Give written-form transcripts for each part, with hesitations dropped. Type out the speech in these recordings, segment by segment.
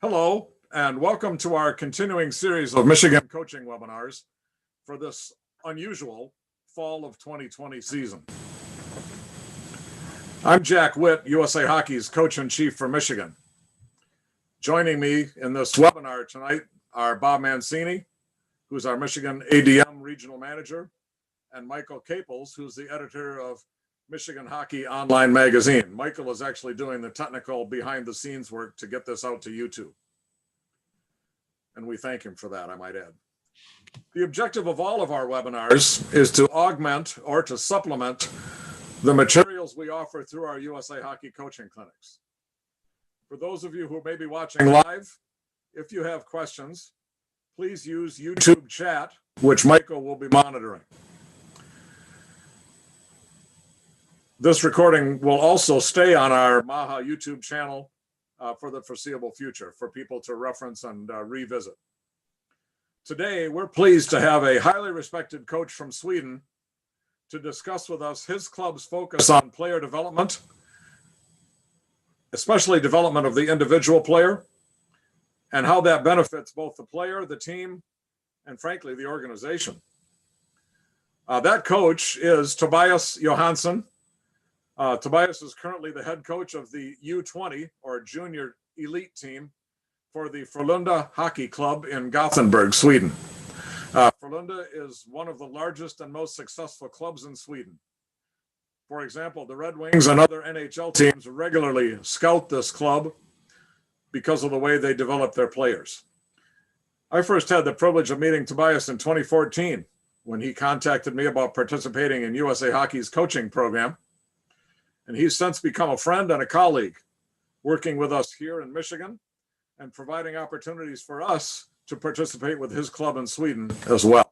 Hello, and welcome to our continuing series of Michigan coaching webinars for this unusual fall of 2020 season. I'm Jack Witt, USA Hockey's coach-in-chief for Michigan. Joining me in this webinar tonight are Bob Mancini, who's our Michigan ADM regional manager, and Michael Caples, who's the editor of Michigan Hockey Online Magazine. Michael is actually doing the technical behind-the-scenes work to get this out to YouTube. And we thank him for that, I might add. The objective of all of our webinars is to augment or to supplement the materials we offer through our USA Hockey coaching clinics. For those of you who may be watching live, if you have questions, please use YouTube chat, which Michael will be monitoring. This recording will also stay on our MAHA YouTube channel for the foreseeable future for people to reference and revisit. Today, we're pleased to have a highly respected coach from Sweden to discuss with us his club's focus on player development, especially development of the individual player, and how that benefits both the player, the team, and frankly, the organization. That coach is Tobias Johansson. Tobias is currently the head coach of the U20 or junior elite team for the Frölunda Hockey Club in Gothenburg, Sweden. Frölunda is one of the largest and most successful clubs in Sweden. For example, the Red Wings and other NHL teams regularly scout this club because of the way they develop their players. I first had the privilege of meeting Tobias in 2014 when he contacted me about participating in USA Hockey's coaching program. And he's since become a friend and a colleague, working with us here in Michigan and providing opportunities for us to participate with his club in Sweden as well.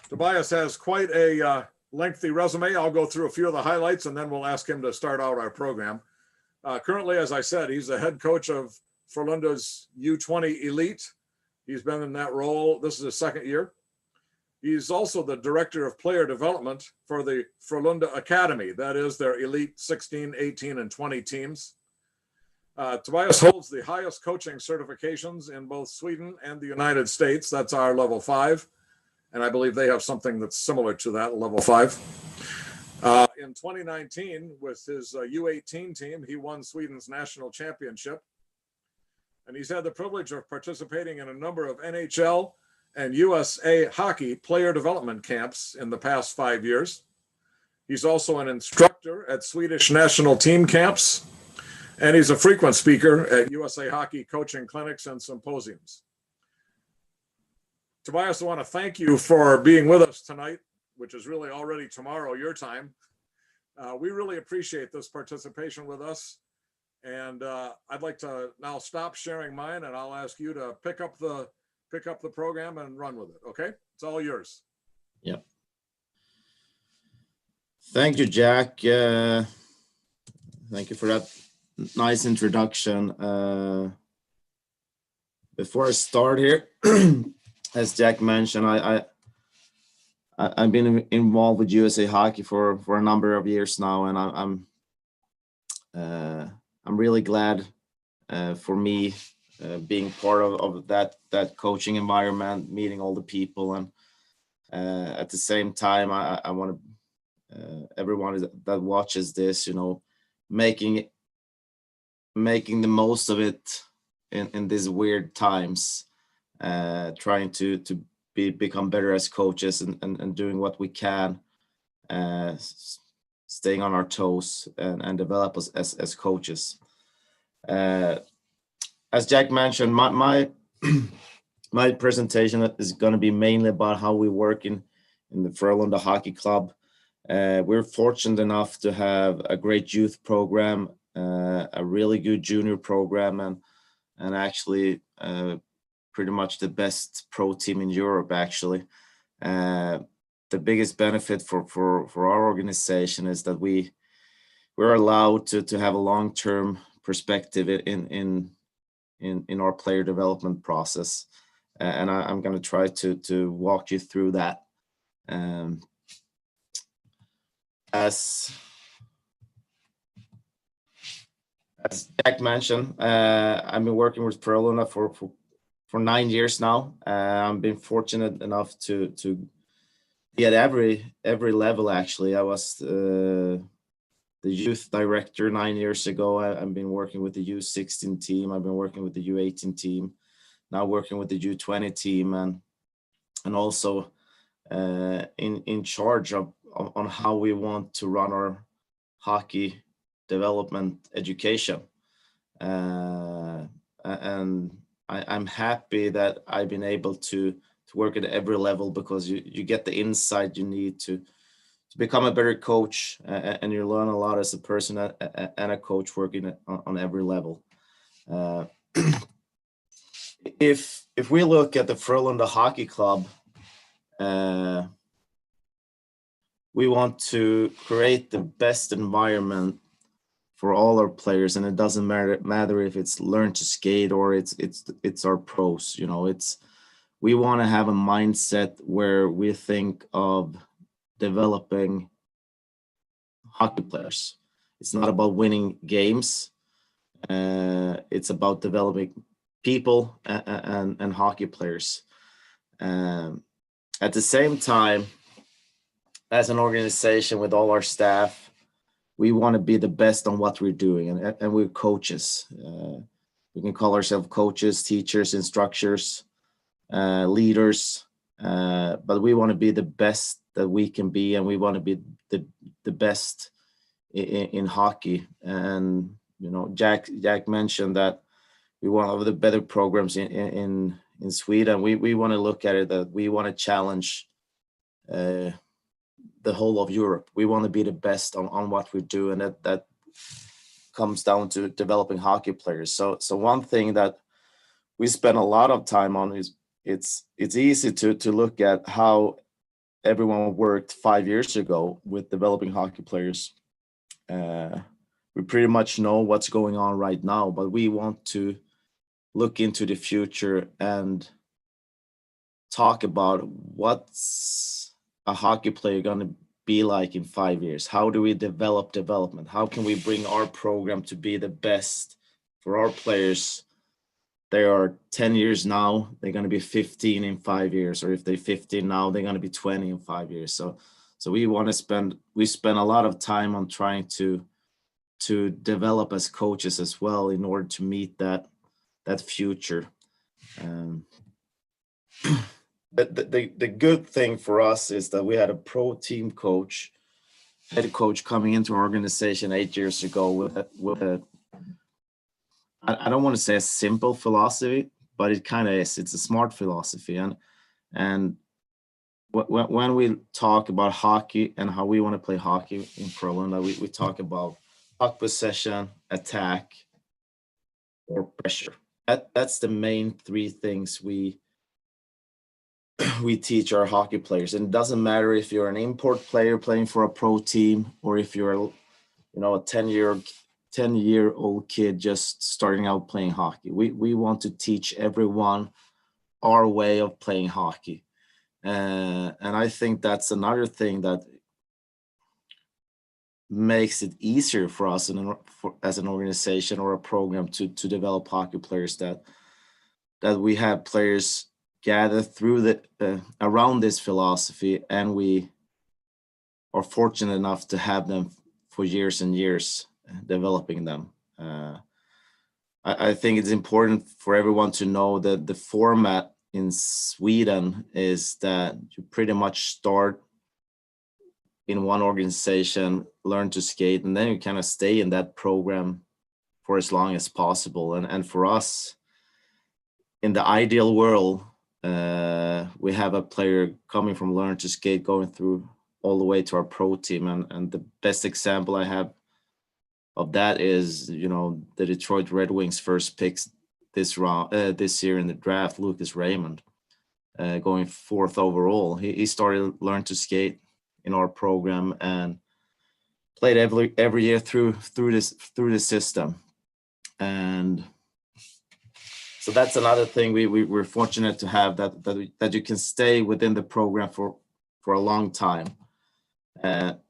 Tobias has quite a lengthy resume. I'll go through a few of the highlights and then we'll ask him to start out our program. Currently, as I said, he's the head coach of Frölunda's U20 Elite. He's been in that role. This is his second year. He's also the director of player development for the Frölunda Academy. That is their elite 16, 18, and 20 teams. Tobias holds the highest coaching certifications in both Sweden and the United States. That's our level 5. And I believe they have something that's similar to that, level 5. In 2019, with his U18 team, he won Sweden's national championship. And he's had the privilege of participating in a number of NHL and USA Hockey player development camps in the past 5 years. He's also an instructor at Swedish national team camps, and he's a frequent speaker at USA Hockey coaching clinics and symposiums. Tobias, I want to thank you for being with us tonight, which is really already tomorrow, your time. We really appreciate this participation with us. And I'd like to now stop sharing mine, and I'll ask you to pick up the program and run with it. Okay, it's all yours. Yep. Thank you, Jack. Thank you for that nice introduction. Before I start here, as Jack mentioned, I've been involved with USA Hockey for a number of years now, and I'm really glad for me being part of that coaching environment, meeting all the people, and at the same time, I want to everyone that watches this, making the most of it in these weird times, trying to become better as coaches and doing what we can, staying on our toes and develop us as coaches. As Jack mentioned, my presentation is going to be mainly about how we work in the Frölunda Hockey Club. We're fortunate enough to have a great youth program, a really good junior program, and actually pretty much the best pro team in Europe, actually. The biggest benefit for our organization is that we're allowed to have a long-term perspective in our player development process, and I'm going to try to walk you through that. As As Jack mentioned, I've been working with Frölunda for 9 years now. I've been fortunate enough to be at every level. Actually, I was the youth director 9 years ago. I've been working with the U16 team. I've been working with the U18 team. Now working with the U20 team, and also in charge of on how we want to run our hockey development education. And I'm happy that I've been able to work at every level, because you get the insight you need to become a better coach, and you learn a lot as a person and a coach working on every level. If we look at the Frölunda Hockey Club, we want to create the best environment for all our players, and it doesn't matter if it's learn to skate or it's our pros. You know, we want to have a mindset where we think of developing hockey players. It's not about winning games. It's about developing people and hockey players. At the same time, as an organization with all our staff, we want to be the best on what we're doing, and we're coaches. We can call ourselves coaches, teachers, instructors, leaders, but we want to be the best that we can be, and we want to be the best in hockey. And you know, Jack mentioned that we want one of the better programs in Sweden. We want to look at it that we want to challenge the whole of Europe. We want to be the best on what we do, and that comes down to developing hockey players. So one thing that we spend a lot of time on is it's easy to look at how everyone worked 5 years ago with developing hockey players. We pretty much know what's going on right now, but we want to look into the future and talk about what's a hockey player going to be like in 5 years. How do we develop development? How can we bring our program to be the best for our players? They are 10 years now, they're going to be 15 in 5 years, or if they're 15 now, they're going to be 20 in 5 years. So we spend a lot of time on trying to develop as coaches as well, in order to meet that future. The good thing for us is that we had a pro team coach, head coach, coming into our organization 8 years ago with a I don't want to say a simple philosophy, but it kind of is. It's a smart philosophy. And when we talk about hockey and how we want to play hockey in Frölunda, we talk about puck possession, attack, or pressure. That's the main three things we teach our hockey players. And it doesn't matter if you're an import player playing for a pro team, or if you're a 10-year-old kid just starting out playing hockey. We want to teach everyone our way of playing hockey. And I think that's another thing that makes it easier for us as an organization or a program to develop hockey players, that we have players gather through around this philosophy, and we are fortunate enough to have them for years and years, developing them. I think it's important for everyone to know that the format in Sweden is that you pretty much start in one organization, learn to skate, and then you kind of stay in that program for as long as possible. And for us, in the ideal world, we have a player coming from learn to skate, going through all the way to our pro team. And the best example I have of that is, the Detroit Red Wings first picks this year in the draft, Lucas Raymond, going 4th overall. He started learn to skate in our program and played every year through the system. And so that's another thing we're fortunate to have, that you can stay within the program for a long time.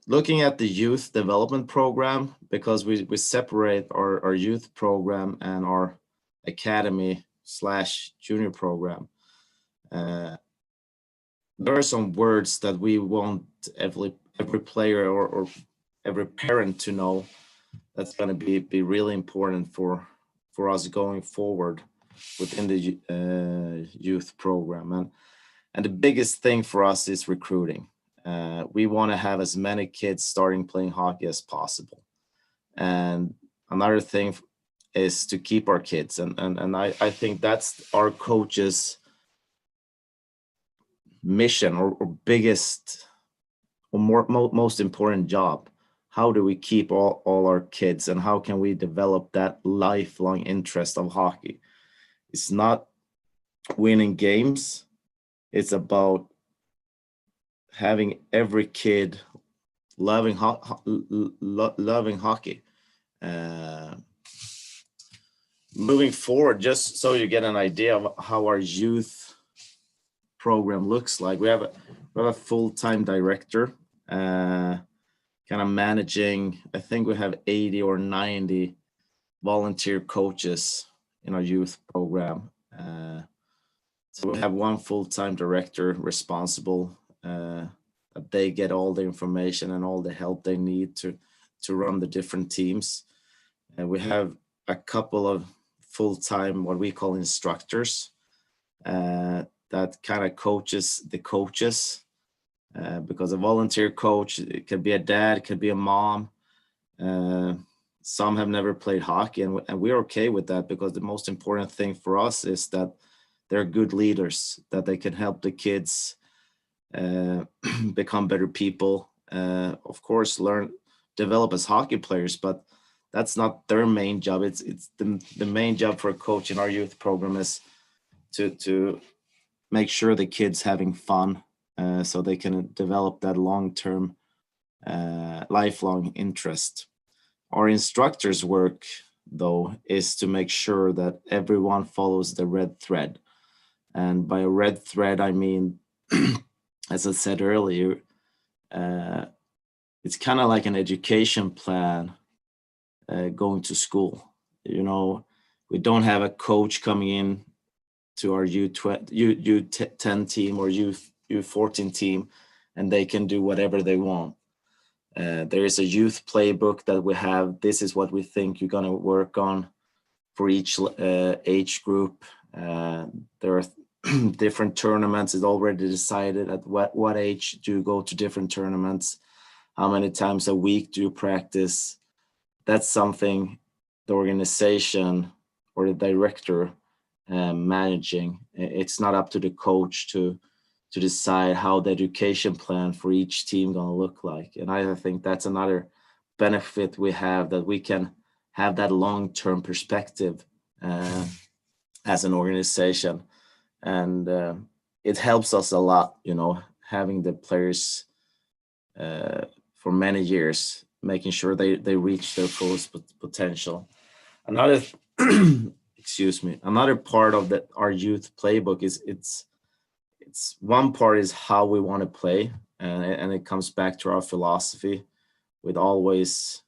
Looking at the youth development program, because we separate our youth program and our academy / junior program. There are some words that we want every player or every parent to know. That's going to be really important for us going forward within the youth program. And the biggest thing for us is recruiting. We want to have as many kids starting playing hockey as possible. And another thing is to keep our kids. And I think that's our coaches' mission or biggest or most important job. How do we keep all our kids, and how can we develop that lifelong interest of hockey? It's not winning games. It's about having every kid loving hockey. Moving forward, just so you get an idea of how our youth program looks like, we have a full-time director, kind of managing. I think we have 80 or 90 volunteer coaches in our youth program. So we have one full-time director responsible, that they get all the information and all the help they need to run the different teams. And we have a couple of full-time, what we call instructors, that kind of coaches the coaches, because a volunteer coach, it could be a dad, it could be a mom. Some have never played hockey, and we're okay with that, because the most important thing for us is that they're good leaders, that they can help the kids become better people, of course, develop as hockey players, but that's not their main job. It's the main job for a coach in our youth program is to make sure the kids having fun, so they can develop that long-term, lifelong interest. Our instructors' work, though, is to make sure that everyone follows the red thread. And by a red thread, I mean, as I said earlier, it's kind of like an education plan, going to school. You know, we don't have a coach coming in to our U10 team or U14 team, and they can do whatever they want. There is a youth playbook that we have. This is what we think you're going to work on for each age group. There are different tournaments. It's already decided at what age do you go to different tournaments, how many times a week do you practice. That's something the organization or the director managing. It's not up to the coach to decide how the education plan for each team gonna look like. And I think that's another benefit we have, that we can have that long-term perspective as an organization. And it helps us a lot, you know, having the players for many years, making sure they reach their fullest potential. Another excuse me, another part of our youth playbook is it's one part is how we want to play, and it comes back to our philosophy with always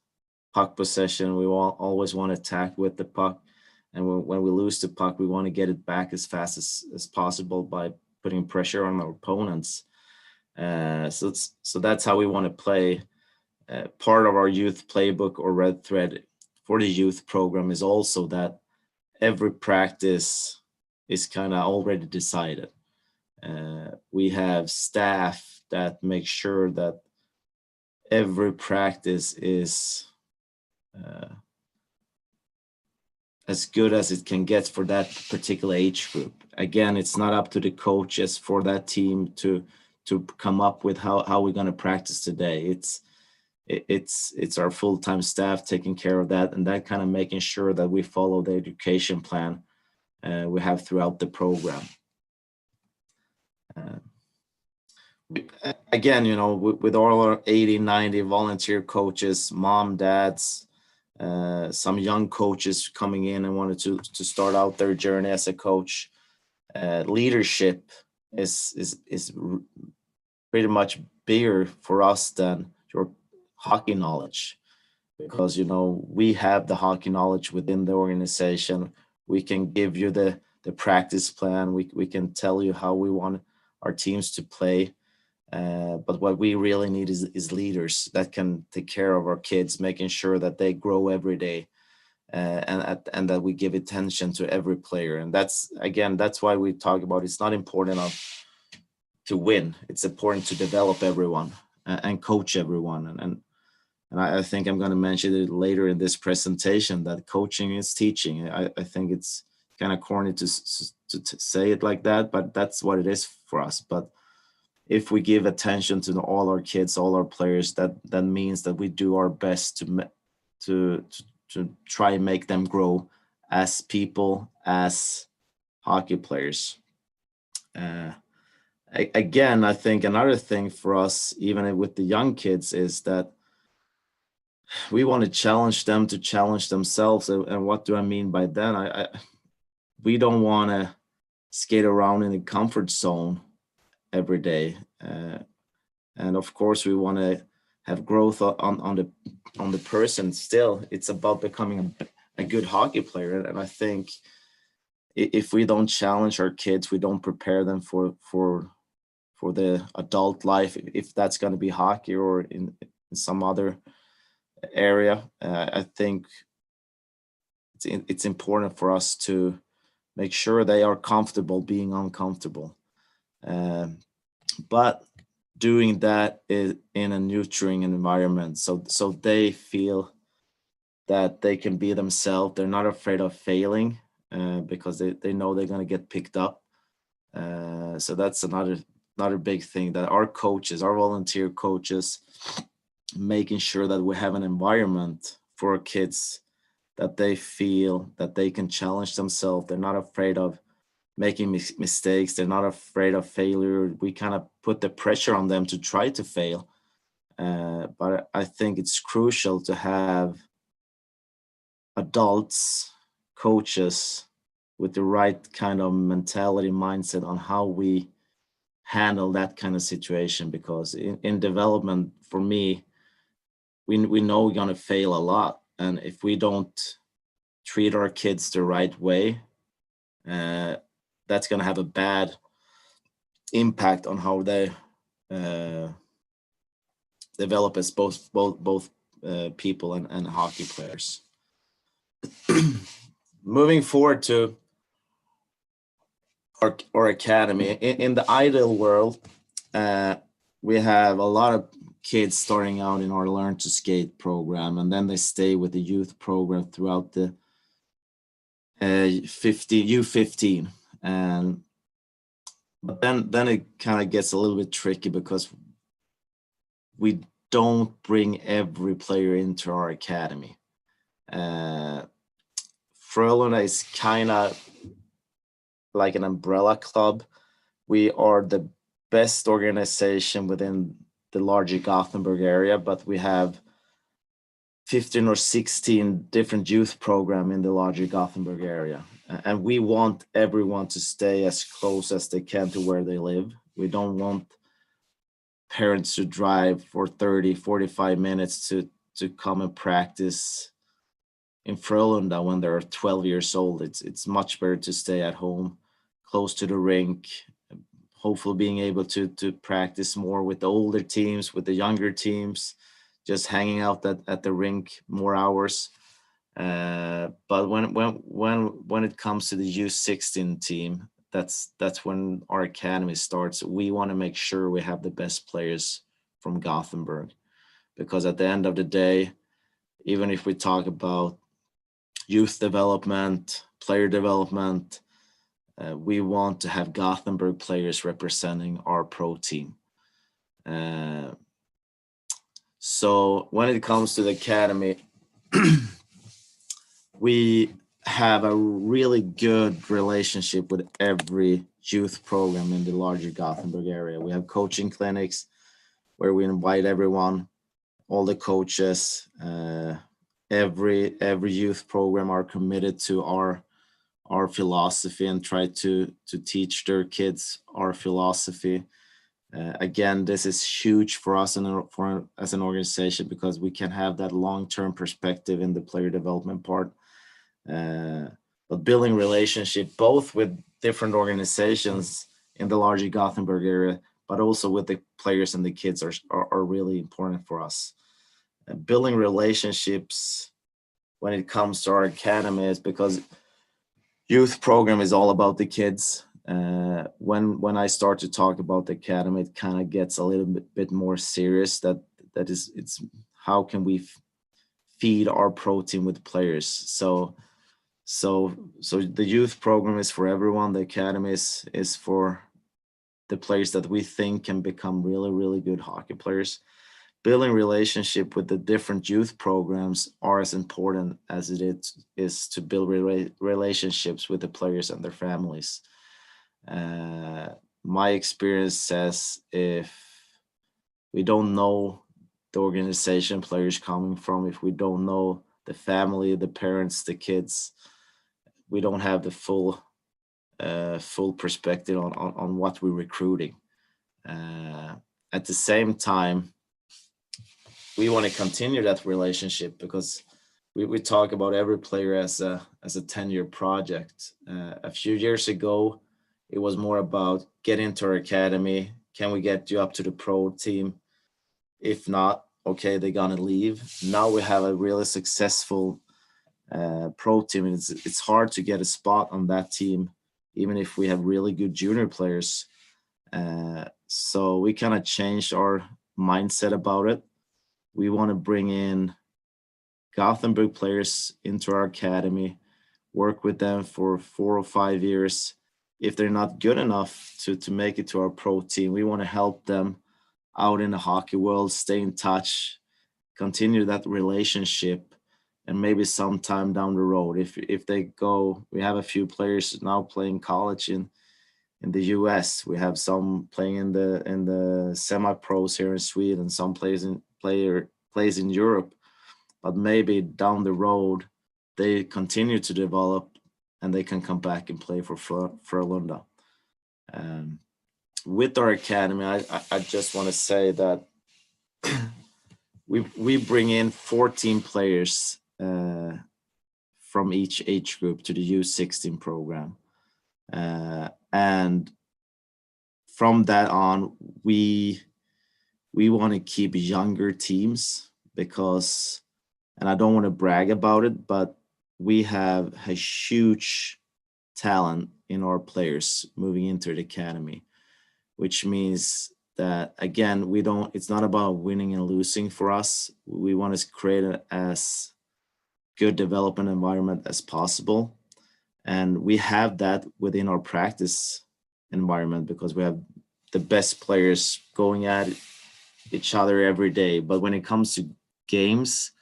puck possession. We always want to attack with the puck, and when we lose the puck, we want to get it back as fast as possible by putting pressure on our opponents. So that's how we want to play. Part of our youth playbook or red thread for the youth program is also that every practice is kind of already decided. We have staff that make sure that every practice is as good as it can get for that particular age group. Again, it's not up to the coaches for that team to come up with how we're going to practice today. It's our full-time staff taking care of that, and that kind of making sure that we follow the education plan we have throughout the program. Again, you know, with all our 80, 90 volunteer coaches, mom, dads, some young coaches coming in and wanted to start out their journey as a coach, leadership is pretty much bigger for us than your hockey knowledge, because, you know, we have the hockey knowledge within the organization. We can give you the practice plan. We can tell you how we want our teams to play. But what we really need is leaders that can take care of our kids, making sure that they grow every day, and that we give attention to every player. And that's why we talk about it's not important to win. It's important to develop everyone and coach everyone. And I think I'm going to mention it later in this presentation that coaching is teaching. I think it's kind of corny to say it like that, but that's what it is for us. But if we give attention to all our kids, all our players, that means that we do our best to try and make them grow as people, as hockey players. Again, I think another thing for us, even with the young kids, is that we want to challenge them to challenge themselves. And what do I mean by that? We don't want to skate around in the comfort zone every day. And of course, we want to have growth on the person. Still, it's about becoming a good hockey player. And I think if we don't challenge our kids, we don't prepare them for the adult life, if that's going to be hockey or in some other area. I think it's important for us to make sure they are comfortable being uncomfortable, but doing that in a nurturing environment, so they feel that they can be themselves. They're not afraid of failing, because they know they're going to get picked up. So that's another big thing, that our coaches, our volunteer coaches, making sure that we have an environment for our kids that they feel that they can challenge themselves. They're not afraid of making mistakes. They're not afraid of failure. We kind of put the pressure on them to try to fail. But I think it's crucial to have adults, coaches with the right kind of mentality, mindset on how we handle that kind of situation. Because in development, for me, we know we're going to fail a lot. And if we don't treat our kids the right way, that's going to have a bad impact on how they develop as both people and hockey players. Moving forward to our academy, in the ideal world, we have a lot of kids starting out in our Learn to Skate program, and then they stay with the youth program throughout the U15. But then it kind of gets a little bit tricky, because we don't bring every player into our academy. Frölunda is kind of like an umbrella club. We are the best organization within the larger Gothenburg area, but we have 15 or 16 different youth programs in the larger Gothenburg area. And we want everyone to stay as close as they can to where they live. We don't want parents to drive for 30, 45 minutes to come and practice in Frölunda when they're 12 years old. It's much better to stay at home, close to the rink, hopefully being able to practice more with the older teams, with the younger teams, just hanging out at the rink more hours. But when it comes to the U16 team, that's when our academy starts. We want to make sure we have the best players from Gothenburg, because at the end of the day, even if we talk about youth development, player development, we want to have Gothenburg players representing our pro team. So when it comes to the academy, we have a really good relationship with every youth program in the larger Gothenburg area. We have coaching clinics where we invite everyone, all the coaches. Every youth program are committed to our philosophy and try to teach their kids our philosophy. Again, this is huge for us as an organization, because we can have that long-term perspective in the player development part. But building relationship both with different organizations in the larger Gothenburg area, but also with the players and the kids are really important for us. Building relationships when it comes to our academy is because youth program is all about the kids. When I start to talk about the academy, it kind of gets a little bit more serious. It's how can we feed our pro team with players. So the youth program is for everyone. The academy is for the players that we think can become really, really good hockey players. Building relationship with the different youth programs are as important as it is to build relationships with the players and their families. My experience says if we don't know the organization players coming from, if we don't know the family, the parents, the kids, we don't have the full perspective on what we're recruiting. At the same time, we want to continue that relationship because we talk about every player as a 10-year project. A few years ago, it was more about get into our academy. Can we get you up to the pro team? If not, okay, they're gonna leave. Now we have a really successful pro team. It's hard to get a spot on that team, even if we have really good junior players. So we kind of changed our mindset about it. We want to bring in Gothenburg players into our academy, work with them for 4 or 5 years. If they're not good enough to make it to our pro team, we want to help them out in the hockey world, stay in touch, continue that relationship, and maybe sometime down the road, if they go, we have a few players now playing college in the US. We have some playing in the semi-pros here in Sweden, some plays in Europe, but maybe down the road they continue to develop and they can come back and play for Frölunda. With our academy, I just want to say that we bring in 14 players from each age group to the U16 program. And from that on, we want to keep younger teams because, and I don't want to brag about it, but we have a huge talent in our players moving into the academy, which means that, again, it's not about winning and losing for us. We want to create as good development environment as possible. And we have that within our practice environment because we have the best players going at each other every day. But when it comes to games,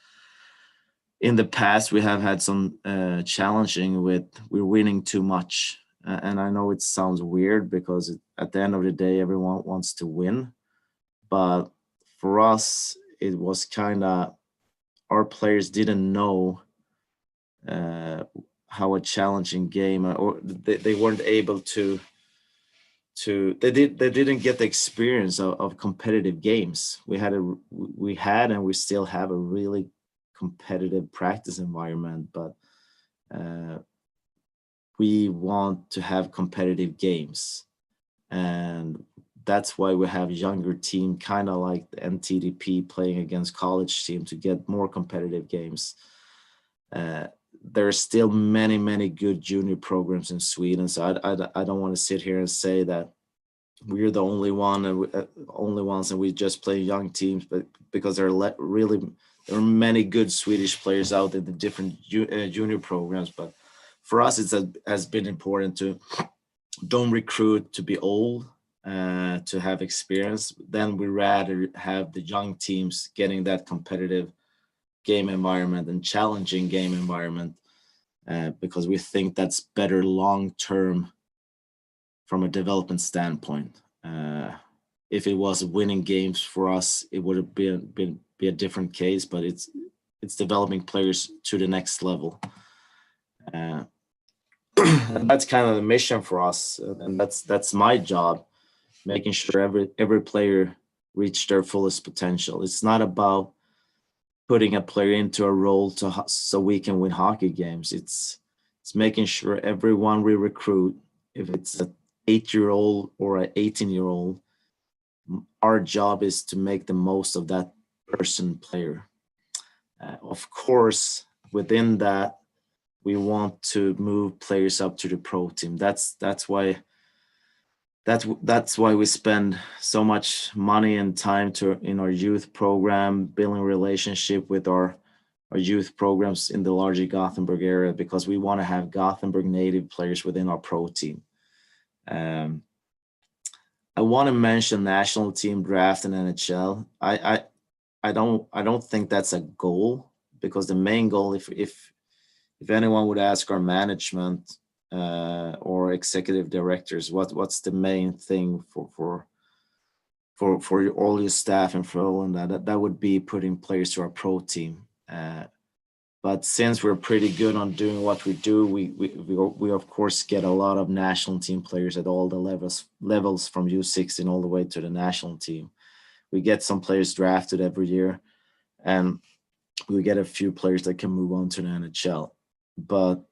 in the past, we have had some challenging with we're winning too much. And I know it sounds weird because at the end of the day, everyone wants to win. But for us, it was kind of, our players didn't know how a challenging game, or they weren't able to they didn't get the experience of competitive games. We had and we still have a really competitive practice environment, but we want to have competitive games, and that's why we have younger team, kind of like the NTDP playing against college team to get more competitive games. There are still many good junior programs in Sweden, so I don't want to sit here and say that we're the only ones and we just play young teams, but because there are many good Swedish players out in the different junior programs. But for us, it has been important to don't recruit to be old, to have experience. Then we rather have the young teams getting that competitive game environment and challenging game environment, because we think that's better long-term from a development standpoint. If it was winning games for us, it would have been a different case, but it's developing players to the next level. And that's kind of the mission for us, and that's my job, making sure every player reach their fullest potential. It's not about putting a player into a role so we can win hockey games. It's making sure everyone we recruit, if it's an 8-year-old or an 18-year-old, our job is to make the most of that person player. Of course, within that, we want to move players up to the pro team. That's why we spend so much money and time in our youth program, building relationship with our youth programs in the larger Gothenburg area, because we want to have Gothenburg native players within our pro team. I want to mention national team draft and NHL. I don't think that's a goal, because the main goal, if anyone would ask our management or executive directors, what's the main thing for all your staff and for all, and that would be putting players to our pro team. But since we're pretty good on doing what we do, we of course get a lot of national team players at all the levels from U16 all the way to the national team. We get some players drafted every year, and we get a few players that can move on to the NHL. But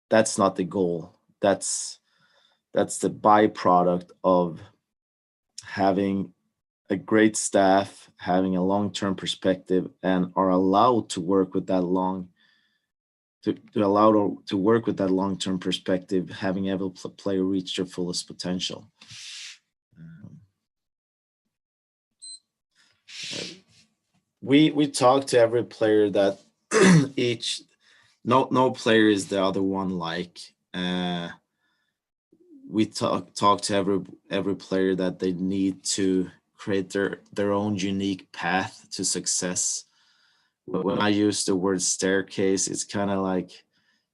that's not the goal. That's the byproduct of having a great staff, having a long-term perspective, and are allowed to work with that long-term perspective, having every player reach their fullest potential. We talk to every player that no player is the other one like. We talk to every player that they need to create their own unique path to success. When I use the word staircase, it's kind of like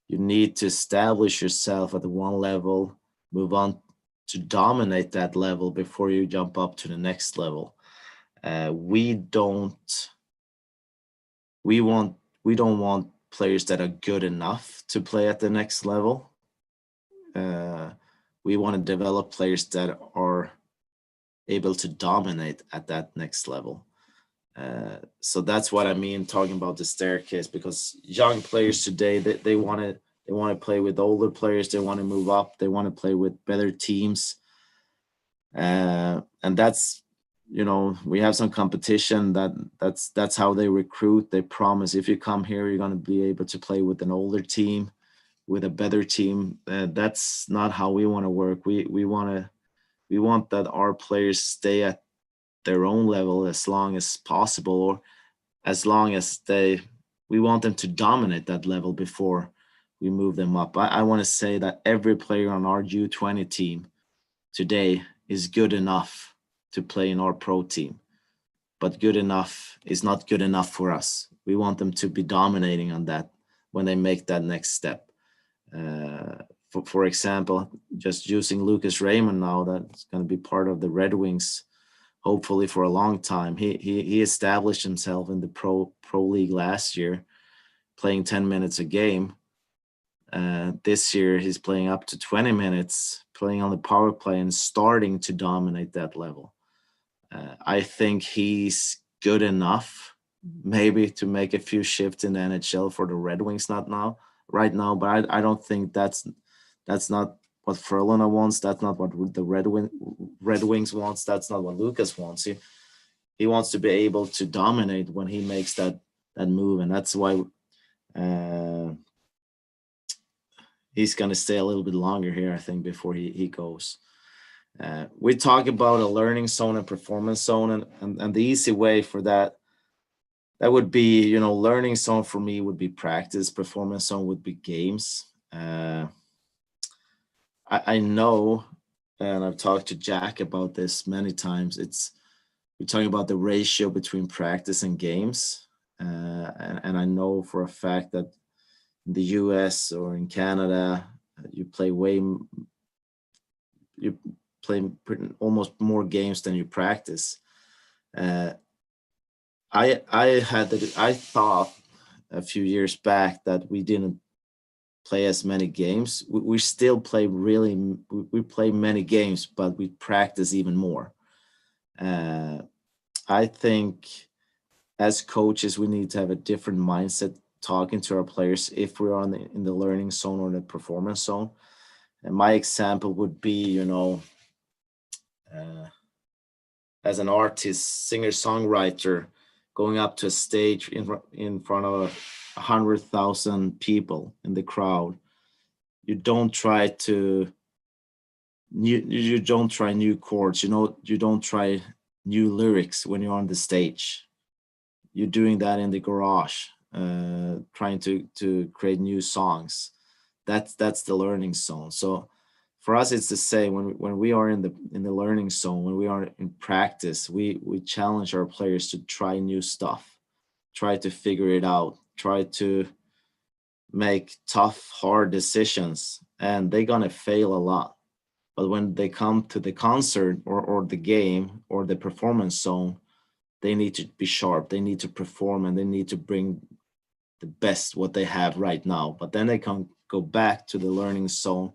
you need to establish yourself at the one level, move on to dominate that level before you jump up to the next level. We don't want players that are good enough to play at the next level. We want to develop players that are able to dominate at that next level. So that's what I mean talking about the staircase, because young players today, they want to play with older players. They want to move up. They want to play with better teams. And that's, we have some competition that's how they recruit. They promise, if you come here, you're going to be able to play with an older team, with a better team. That's not how we want to work. We want that our players stay at their own level as long as possible, or as long as we want them to dominate that level before we move them up. I want to say that every player on our U20 team today is good enough to play in our pro team, but good enough is not good enough for us. We want them to be dominating on that when they make that next step. For example, just using Lucas Raymond now, that's going to be part of the Red Wings, hopefully for a long time. He established himself in the pro league last year, playing 10 minutes a game. This year he's playing up to 20 minutes, playing on the power play and starting to dominate that level. I think he's good enough maybe to make a few shifts in the NHL for the Red Wings, right now, but I don't think that's not what Frölunda wants. That's not what the Red Wings wants. That's not what Lucas wants. He wants to be able to dominate when he makes that move, and that's why he's going to stay a little bit longer here, I think, before he goes. We talk about a learning zone and performance zone, and the easy way for that would be, learning zone for me would be practice, performance zone would be games. I know, and I've talked to Jack about this many times, we're talking about the ratio between practice and games. And I know for a fact that in the US or in Canada, you play almost more games than you practice. I thought a few years back that we didn't play as many games. We still play we play many games, but we practice even more. I think as coaches, we need to have a different mindset talking to our players if we're in the learning zone or the performance zone. And my example would be, as an artist, singer, songwriter, going up to a stage in front of 100,000 people in the crowd. You don't try new chords. You don't try new lyrics when you're on the stage. You're doing that in the garage, trying to create new songs. That's the learning zone. So for us, it's the same. When we are in the learning zone, when we are in practice, we challenge our players to try new stuff, try to figure it out, try to make tough, hard decisions, and they're gonna fail a lot. But when they come to the concert or the game or the performance zone, they need to be sharp, they need to perform, and they need to bring the best what they have right now. But then they can go back to the learning zone,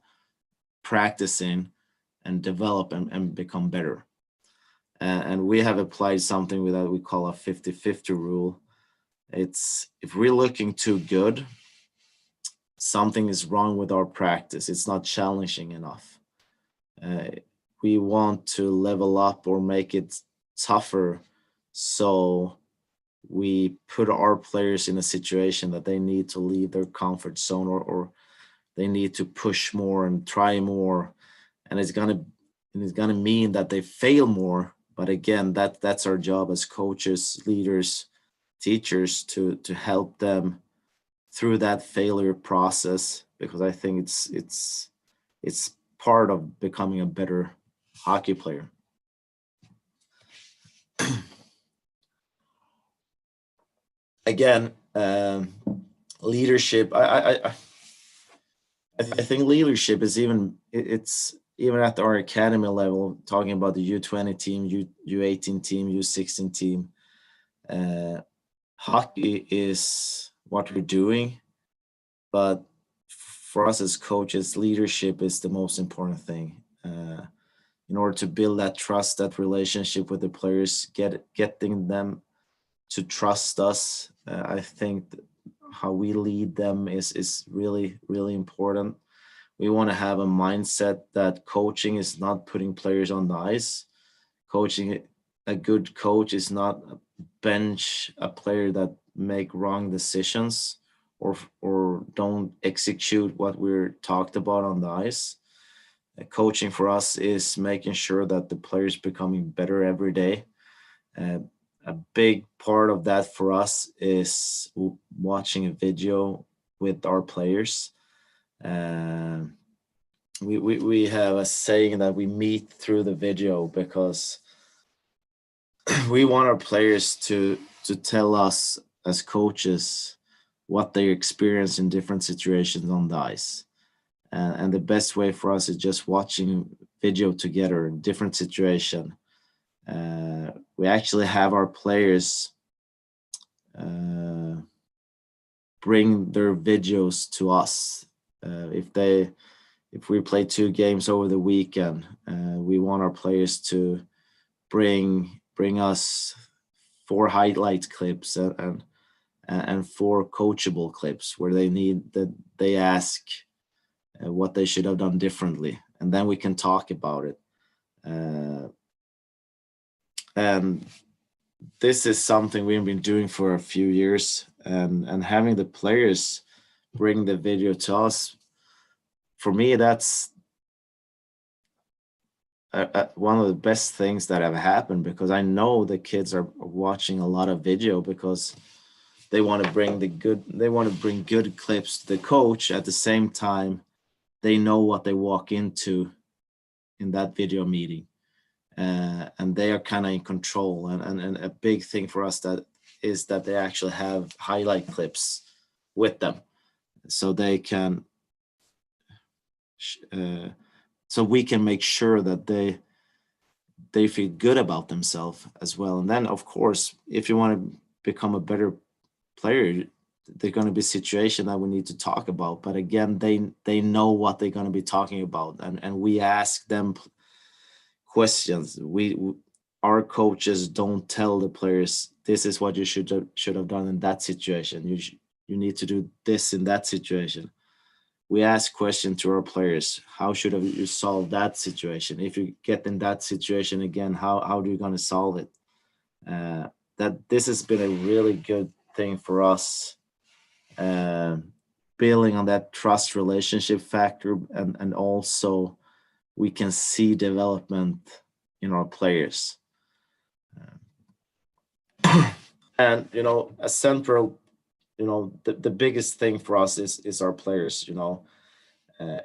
practicing and develop and become better. And we have applied something that we call a 50-50 rule. It's if we're looking too good, something is wrong with our practice. It's not challenging enough. We want to level up or make it tougher, so we put our players in a situation that they need to leave their comfort zone, or they need to push more and try more, and it's gonna mean that they fail more. But again, that's our job as coaches, leaders, teachers, to help them through that failure process, because I think it's part of becoming a better hockey player. Again, leadership. I think leadership is it's even at our academy level, talking about the U20 team, U18 team, U16 team. Hockey is what we're doing, but for us as coaches, leadership is the most important thing. In order to build that trust, that relationship with the players, getting them to trust us, I think how we lead them is really, really important. We want to have a mindset that coaching is not putting players on the ice. Coaching, a good coach is not bench a player that make wrong decisions or don't execute what we're talked about on the ice. Coaching for us is making sure that the players becoming better every day. A big part of that for us is watching a video with our players. We have a saying that we meet through the video, because we want our players to tell us as coaches what they experience in different situations on the ice. And the best way for us is just watching video together in different situation. We actually have our players bring their videos to us. If we play 2 games over the weekend, we want our players to bring us 4 highlight clips and 4 coachable clips where they ask what they should have done differently, and then we can talk about it. And this is something we've been doing for a few years, and having the players bring the video to us, for me, that's one of the best things that have happened, because I know the kids are watching a lot of video because they want to bring good clips to the coach. At the same time, they know what they walk into in that video meeting, and they are kind of in control. And a big thing for us is that they actually have highlight clips with them, so they can so we can make sure that they feel good about themselves as well. And then, of course, if you want to become a better player, they're going to be situations that we need to talk about. But again, they know what they're going to be talking about, and we ask them questions. Our coaches don't tell the players, this is what you should have done in that situation. You need to do this in that situation. We ask questions to our players. How should you solve that situation? If you get in that situation again, how are you going to solve it? That this has been a really good thing for us, building on that trust relationship factor, and also we can see development in our players. And a central, the biggest thing for us is our players.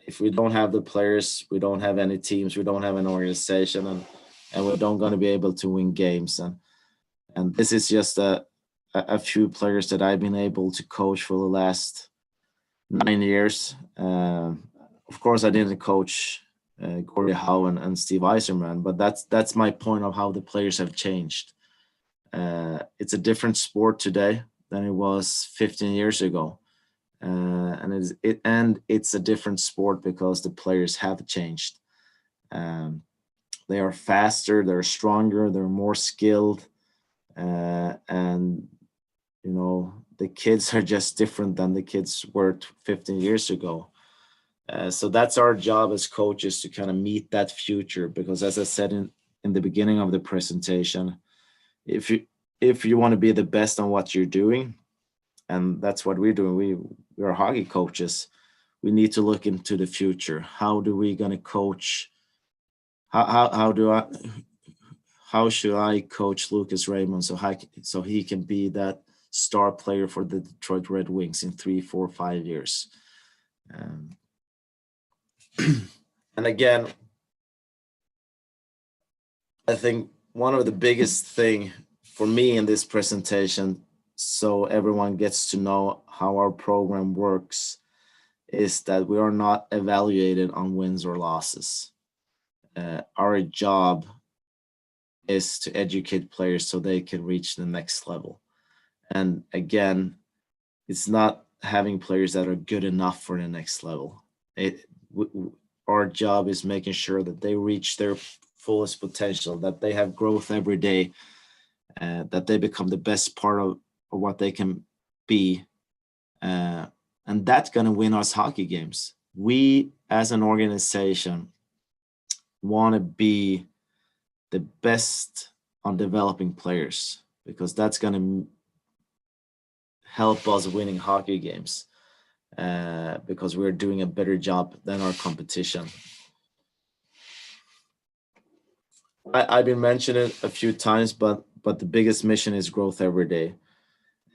If we don't have the players, we don't have any teams, we don't have an organization, and we're not going to be able to win games. And this is just a few players that I've been able to coach for the last 9 years. Of course, I didn't coach Gordie Howe and Steve Eiserman, but that's my point of how the players have changed. It's a different sport today than it was 15 years ago. And it's a different sport because the players have changed. They are faster, they're stronger, they're more skilled. And the kids are just different than the kids were 15 years ago. So that's our job as coaches, to kind of meet that future, because as I said in the beginning of the presentation, if you want to be the best on what you're doing, and that's what we're doing, we're hockey coaches, we need to look into the future. How do we going to coach? How should I coach Lucas Raymond so he can be that star player for the Detroit Red Wings in 3, 4, 5 years? And again, I think one of the biggest thing for me in this presentation, so everyone gets to know how our program works, is that we are not evaluated on wins or losses. Our job is to educate players so they can reach the next level. And again, it's not having players that are good enough for the next level. Our job is making sure that they reach their fullest potential, that they have growth every day, that they become the best part of what they can be. And that's going to win us hockey games. We, as an organization, want to be the best on developing players, because that's going to help us winning hockey games, because we're doing a better job than our competition. I've been mentioning it a few times, but the biggest mission is growth every day.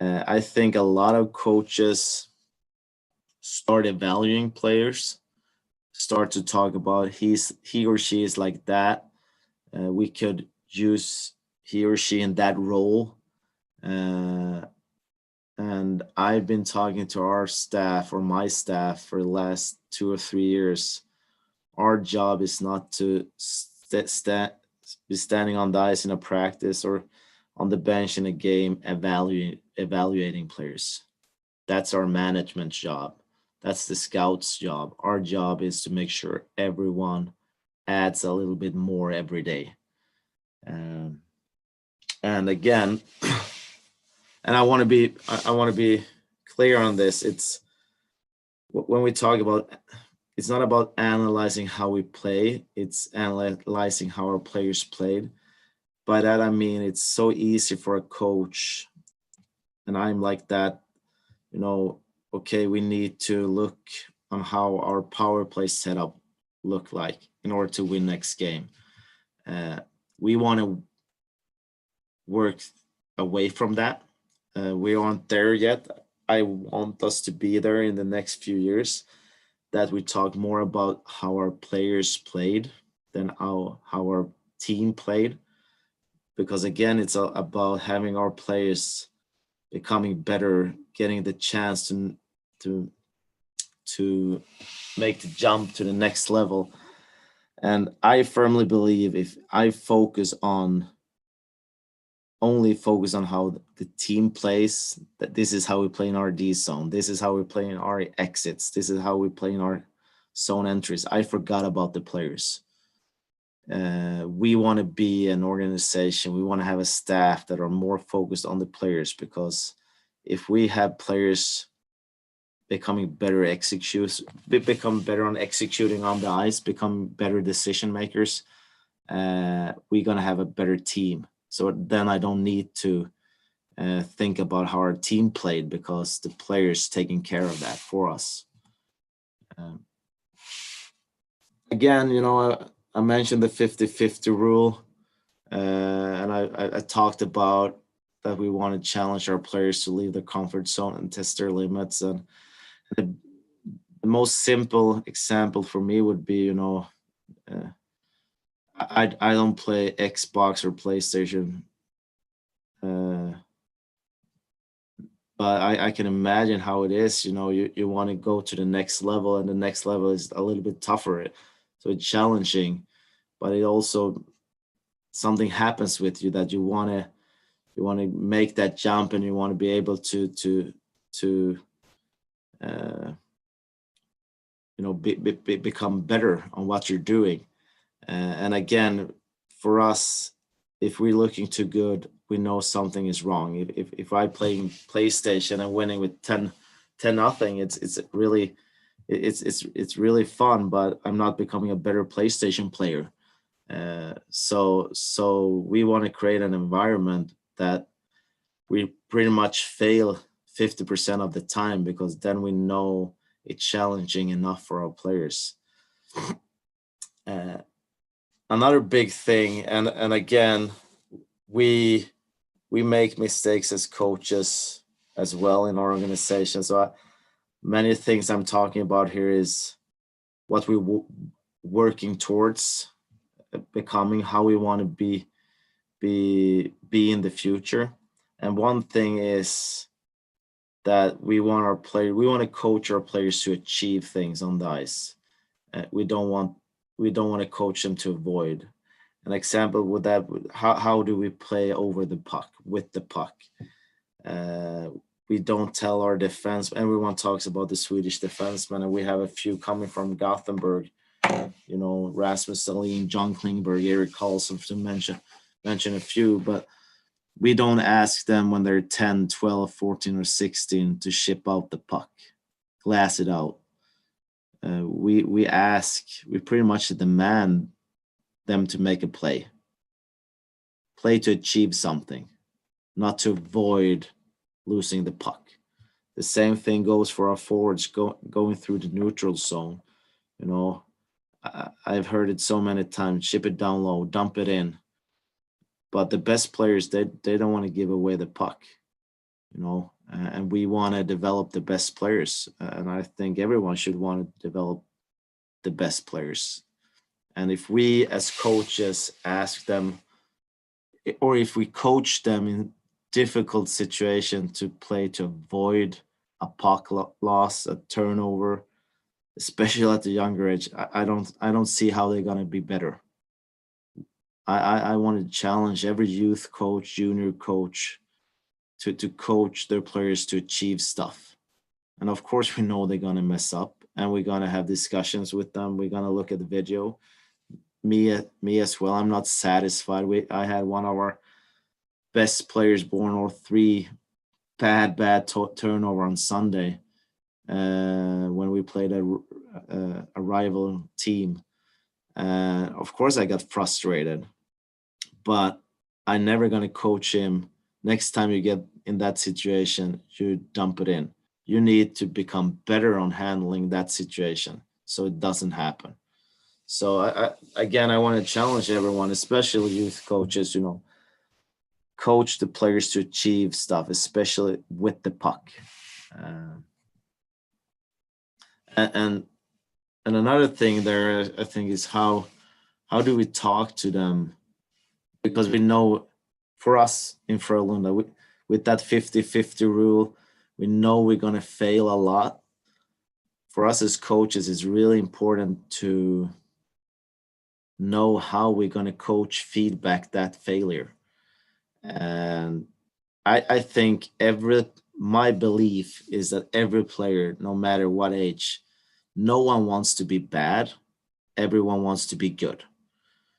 I think a lot of coaches start evaluating players, start to talk about he or she is like that. We could use he or she in that role. And I've been talking to our staff, or my staff, for the last 2 or 3 years. Our job is not to be standing on the ice in a practice or on the bench in a game evaluating players. That's our management's job. That's the scout's job. Our job is to make sure everyone adds a little bit more every day. And again, and I want to be clear on this. It's when we talk about, it's not about analyzing how we play. It's analyzing how our players played. By that, I mean, it's so easy for a coach, and I'm like that, okay, we need to look on how our power play setup look like in order to win next game. We want to work away from that. We aren't there yet. I want us to be there in the next few years, that we talk more about how our players played than how our team played. Because again, it's about having our players becoming better, getting the chance to make the jump to the next level. And I firmly believe if I focus on only focus on how the team plays, that this is how we play in our D zone, this is how we play in our exits, this is how we play in our zone entries. I forgot about the players. We want to be an organization, we want to have a staff that are more focused on the players, because if we have players becoming better become better on executing on the ice, become better decision makers, we're going to have a better team. So then I don't need to think about how our team played, because the players taking care of that for us. Again, you know, I mentioned the 50-50 rule, and I talked about that we want to challenge our players to leave their comfort zone and test their limits. And the most simple example for me would be, you know, I don't play Xbox or PlayStation, but I can imagine how it is. You know, you want to go to the next level, and the next level is a little bit tougher. So it's challenging, but it also, something happens with you that you want to make that jump, and you want to be able to you know, become better on what you're doing. And again, for us, if we're looking too good, we know something is wrong. If I playing PlayStation and winning with 10-0, it's really fun, but I'm not becoming a better PlayStation player. So we want to create an environment that we pretty much fail 50% of the time, because then we know it's challenging enough for our players. Another big thing, and again, we make mistakes as coaches as well in our organization. So many things I'm talking about here is what we're working towards becoming, how we want to be in the future. And one thing is that we want to coach our players to achieve things on the ice. We don't want to coach them to avoid. An example with that, how do we play over the puck, with the puck? We don't tell our defense. Everyone talks about the Swedish defensemen, and we have a few coming from Gothenburg, you know, Rasmus Dahlin, John Klingberg, Erik Karlsson, to mention a few, but we don't ask them when they're 10, 12, 14, or 16 to ship out the puck, glass it out. We pretty much demand them to make a play to achieve something, not to avoid losing the puck. The same thing goes for our forwards going through the neutral zone. You know, I've heard it so many times: ship it down low, dump it in. But the best players, they don't want to give away the puck, you know, and we want to develop the best players. And I think everyone should want to develop the best players. And if we as coaches ask them, or if we coach them in difficult situations to play to avoid a puck loss, a turnover, especially at the younger age, I don't see how they're going to be better. I want to challenge every youth coach, junior coach, to coach their players to achieve stuff. And of course, we know they're going to mess up, and we're going to have discussions with them. We're going to look at the video. Me as well. I'm not satisfied. I had one of our best players born, or 3 bad turnover on Sunday when we played a rival team. Of course, I got frustrated, but I'm never going to coach him. Next time you get in that situation, you dump it in. You need to become better on handling that situation so it doesn't happen. So I want to challenge everyone, especially youth coaches, you know, coach the players to achieve stuff, especially with the puck. And another thing there, I think, is how do we talk to them? Because we know, for us in Frölunda, with that 50-50 rule, we know we're going to fail a lot. For us as coaches, it's really important to know how we're going to coach feedback that failure. And I think my belief is that every player, no matter what age, no one wants to be bad. Everyone wants to be good.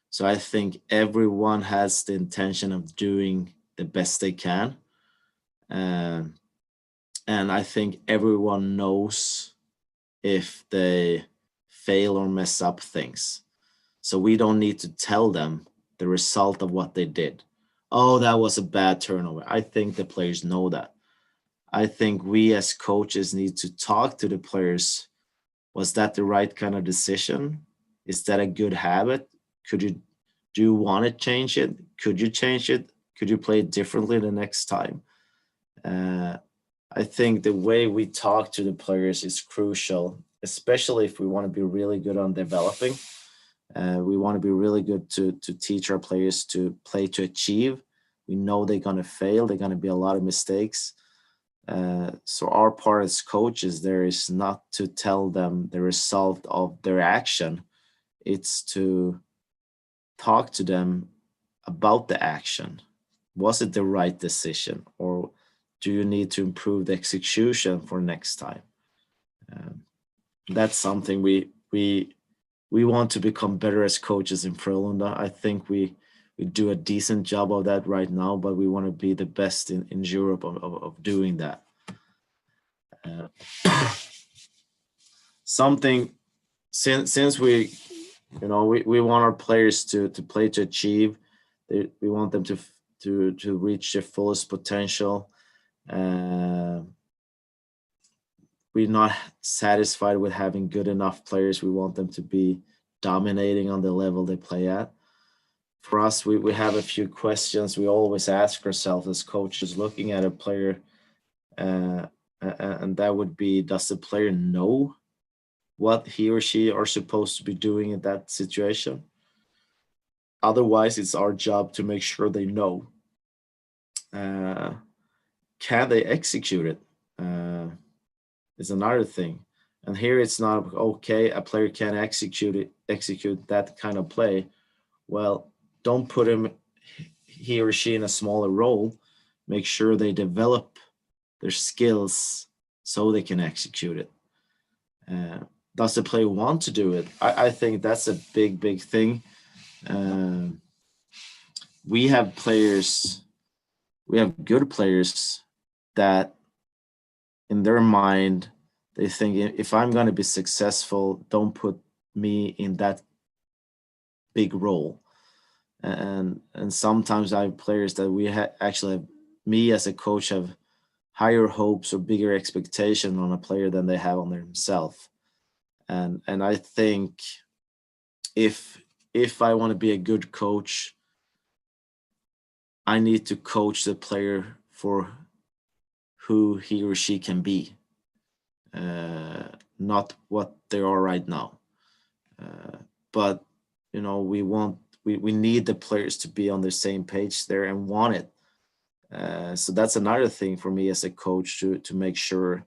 So I think everyone has the intention of doing the best they can. Um, and I think everyone knows if they fail or mess up things. So we don't need to tell them the result of what they did. Oh, that was a bad turnover. I think the players know that. I think we as coaches need to talk to the players. Was that the right kind of decision? Is that a good habit? Do you want to change it? Could you change it? Could you play it differently the next time? I think the way we talk to the players is crucial, especially if we want to be really good on developing. We want to be really good to teach our players to play to achieve. We know they're going to fail. They're going to be a lot of mistakes. So our part as coaches there is not to tell them the result of their action. It's to talk to them about the action. Was it the right decision, or do you need to improve the execution for next time? That's something we want to become better as coaches in Frölunda. I think we do a decent job of that right now, but we want to be the best in Europe of doing that. Something since we want our players to play to achieve. We want them to reach their fullest potential. We're not satisfied with having good enough players. We want them to be dominating on the level they play at. For us, we have a few questions we always ask ourselves as coaches looking at a player, and that would be, does the player know what he or she are supposed to be doing in that situation? Otherwise, it's our job to make sure they know. Can they execute it? Is another thing. And here it's not okay, a player can execute that kind of play. Well, don't put he or she in a smaller role. Make sure they develop their skills so they can execute it. Does the player want to do it? I think that's a big thing. We have good players that in their mind, they think if I'm going to be successful, don't put me in that big role. And sometimes I have players that we actually have, me as a coach have higher hopes or bigger expectation on a player than they have on themselves. And I think if I want to be a good coach, I need to coach the player for who he or she can be, not what they are right now. But we need the players to be on the same page there and want it. So that's another thing for me as a coach to make sure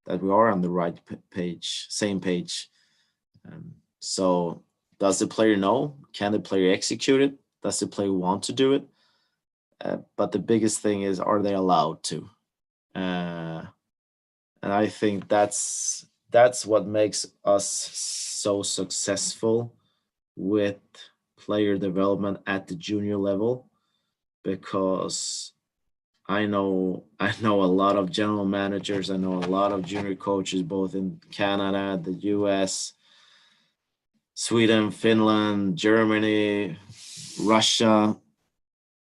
that we are on the right page, same page. So does the player know? Can the player execute it? Does the player want to do it? But the biggest thing is, are they allowed to? And I think that's what makes us so successful with player development at the junior level, because I know a lot of general managers, I know a lot of junior coaches, both in Canada, the US, Sweden, Finland, Germany, Russia.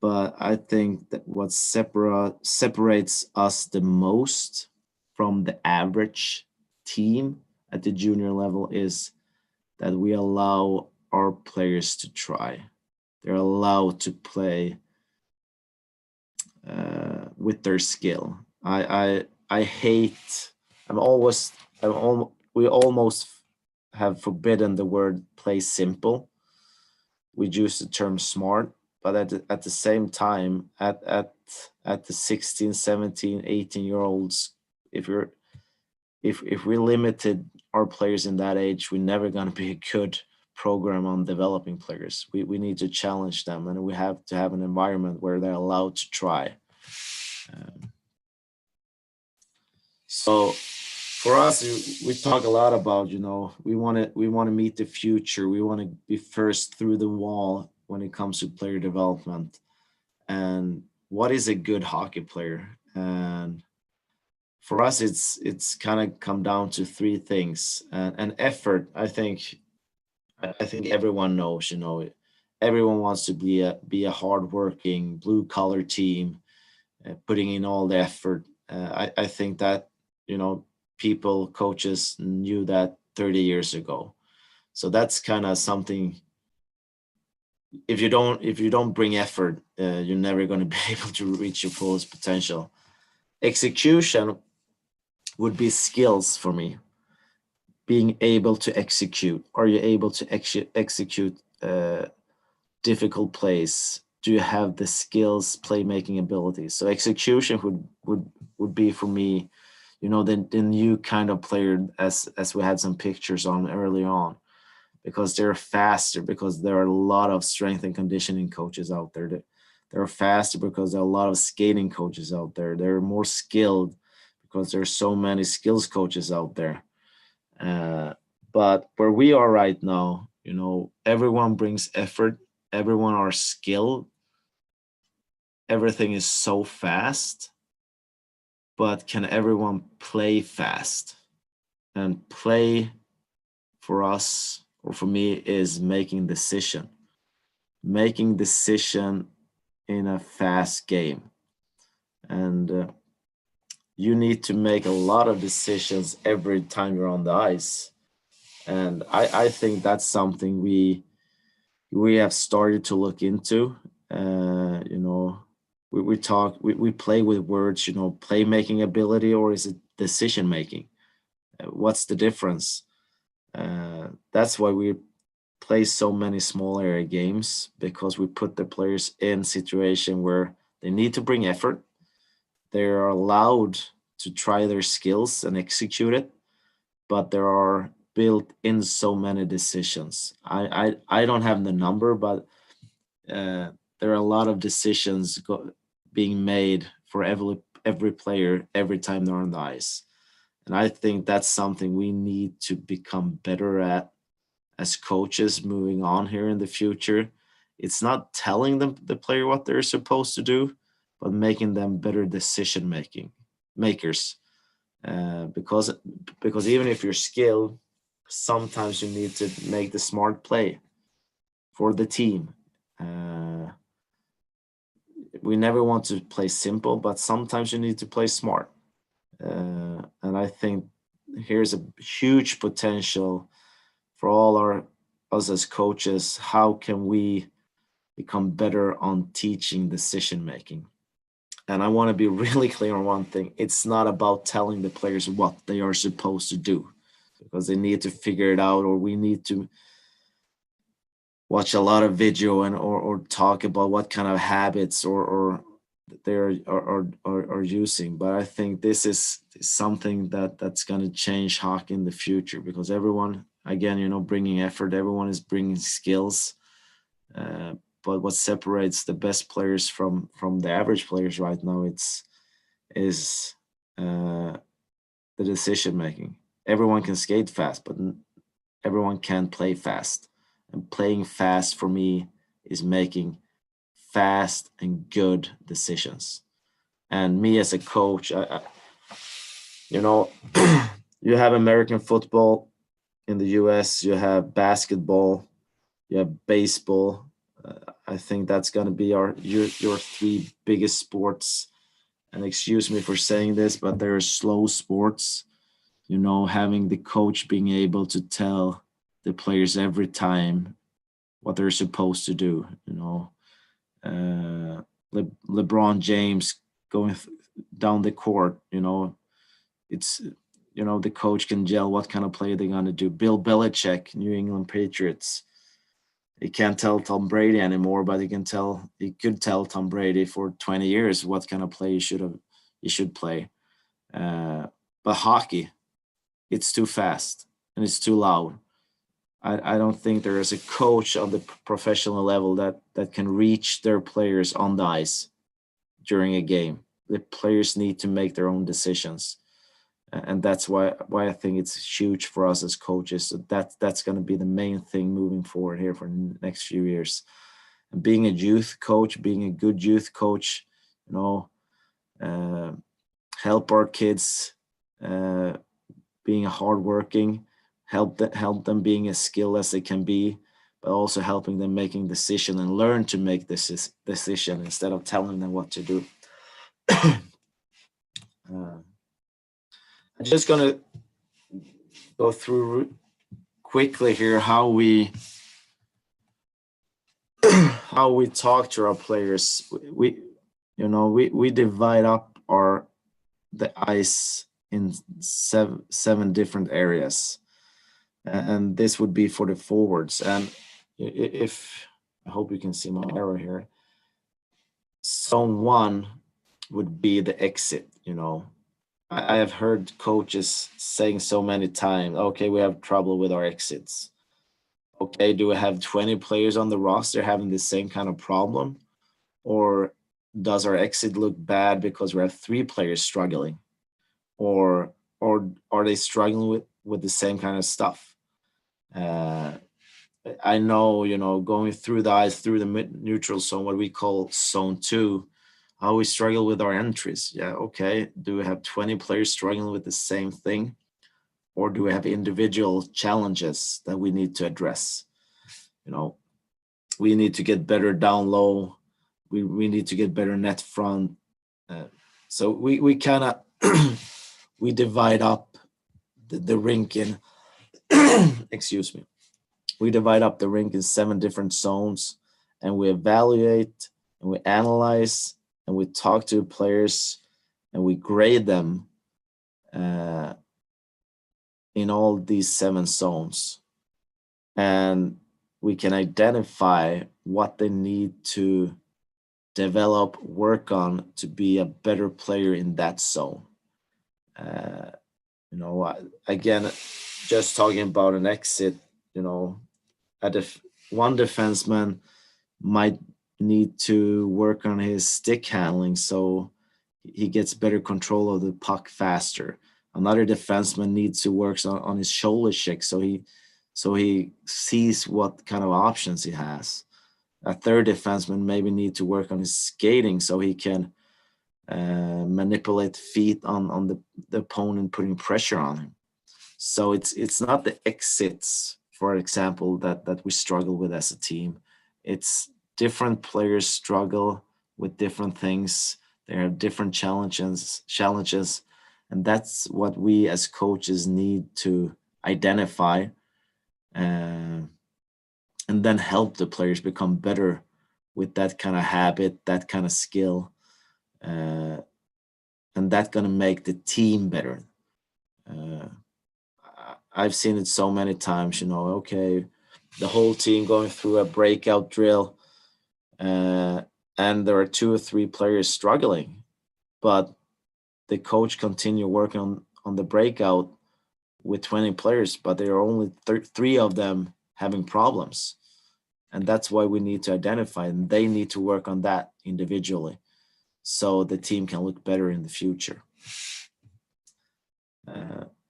But I think that what separates us the most from the average team at the junior level is that we allow our players to try. They're allowed to play with their skill. I hate. We almost have forbidden the word play simple. We use the term smart, but at the same time, at the 16, 17, 18-year-olds, if we limited our players in that age, we're never going to be a good program on developing players. We need to challenge them, and we have to have an environment where they're allowed to try. So for us, we talk a lot about, we want to meet the future. We want to be first through the wall when it comes to player development. And what is a good hockey player? And for us, it's kind of come down to three things. And effort, I think everyone knows, everyone wants to be a hardworking blue collar team, putting in all the effort. I think that, people, coaches knew that 30 years ago. So that's kind of something. If you don't bring effort, you're never going to be able to reach your fullest potential. Execution would be skills for me. Being able to execute. Are you able to execute difficult plays? Do you have the skills, playmaking abilities? So execution would be for me, the new kind of player, as we had some pictures on early on, because they're faster, because there are a lot of strength and conditioning coaches out there. They're faster because there are a lot of skating coaches out there. They're more skilled because there's so many skills coaches out there. But where we are right now, everyone brings effort. Everyone are skilled. Everything is so fast. But can everyone play fast? And play for us, or for me, is making decision in a fast game. And you need to make a lot of decisions every time you're on the ice. And I think that's something we have started to look into. We play with words, playmaking ability, or is it decision making? What's the difference? That's why we play so many small area games, because we put the players in situation where they need to bring effort. They are allowed to try their skills and execute it, but there are built in so many decisions. I don't have the number, but there are a lot of decisions being made for every player every time they're on the ice. And I think that's something we need to become better at as coaches moving on here in the future. It's not telling them, the player, what they're supposed to do, but making them better decision makers. Because even if you're skilled, sometimes you need to make the smart play for the team. We never want to play simple, but sometimes you need to play smart. And I think here's a huge potential for us as coaches. How can we become better on teaching decision making? And I want to be really clear on one thing. It's not about telling the players what they are supposed to do, because they need to figure it out, or we need to watch a lot of video or talk about what kind of habits or they are using. But I think this is something that's going to change hockey in the future, because everyone, again, bringing effort, everyone is bringing skills. But what separates the best players from the average players right now, is the decision making. Everyone can skate fast, but everyone can't play fast. And playing fast for me is making fast and good decisions. And me as a coach, you have American football in the US, you have basketball, you have baseball. I think that's going to be your three biggest sports. And excuse me for saying this, but they're slow sports. Having the coach being able to tell the players every time what they're supposed to do. LeBron James going down the court, it's, the coach can gel what kind of play they're going to do. Bill Belichick, New England Patriots. He can't tell Tom Brady anymore, but he could tell Tom Brady for 20 years what kind of play he should play. But hockey, it's too fast and it's too loud. I don't think there is a coach on the professional level that can reach their players on the ice during a game. The players need to make their own decisions, and that's why I think it's huge for us as coaches. So that's going to be the main thing moving forward here for the next few years. And being a youth coach, being a good youth coach, you know, help our kids being hardworking, help them being as skilled as they can be, but also helping them making decision and learn to make this decision instead of telling them what to do. I'm just gonna go through quickly here how we talk to our players. We divide up the ice in seven different areas, and this would be for the forwards. And if I hope you can see my arrow here, zone 1 would be the exit. I have heard coaches saying so many times, okay, we have trouble with our exits. Okay, do we have 20 players on the roster having the same kind of problem? Or does our exit look bad because we have 3 players struggling? Or are they struggling with the same kind of stuff? I know, going through the ice, through the neutral zone, what we call zone 2, how we struggle with our entries. Yeah, okay. Do we have 20 players struggling with the same thing? Or do we have individual challenges that we need to address? We need to get better down low. We need to get better net front. So we kind of we divide up the rink in excuse me. We divide up the rink in 7 different zones, and we evaluate and we analyze and we talk to players and we grade them in all these 7 zones. And we can identify what they need to develop, work on to be a better player in that zone. Again, just talking about an exit, one defenseman might need to work on his stick handling so he gets better control of the puck faster. Another defenseman needs to work on his shoulder check so he sees what kind of options he has. A third defenseman maybe need to work on his skating so he can manipulate feet on the opponent, putting pressure on him. So it's not the exits, for example, that we struggle with as a team. It's different players struggle with different things. They have different challenges, and that's what we as coaches need to identify and then help the players become better with that kind of habit, that kind of skill, and that's going to make the team better. I've seen it so many times, okay, the whole team going through a breakout drill, and there are 2 or 3 players struggling, but the coach continue working on the breakout with 20 players, but there are only 3 of them having problems. And that's why we need to identify, and they need to work on that individually so the team can look better in the future.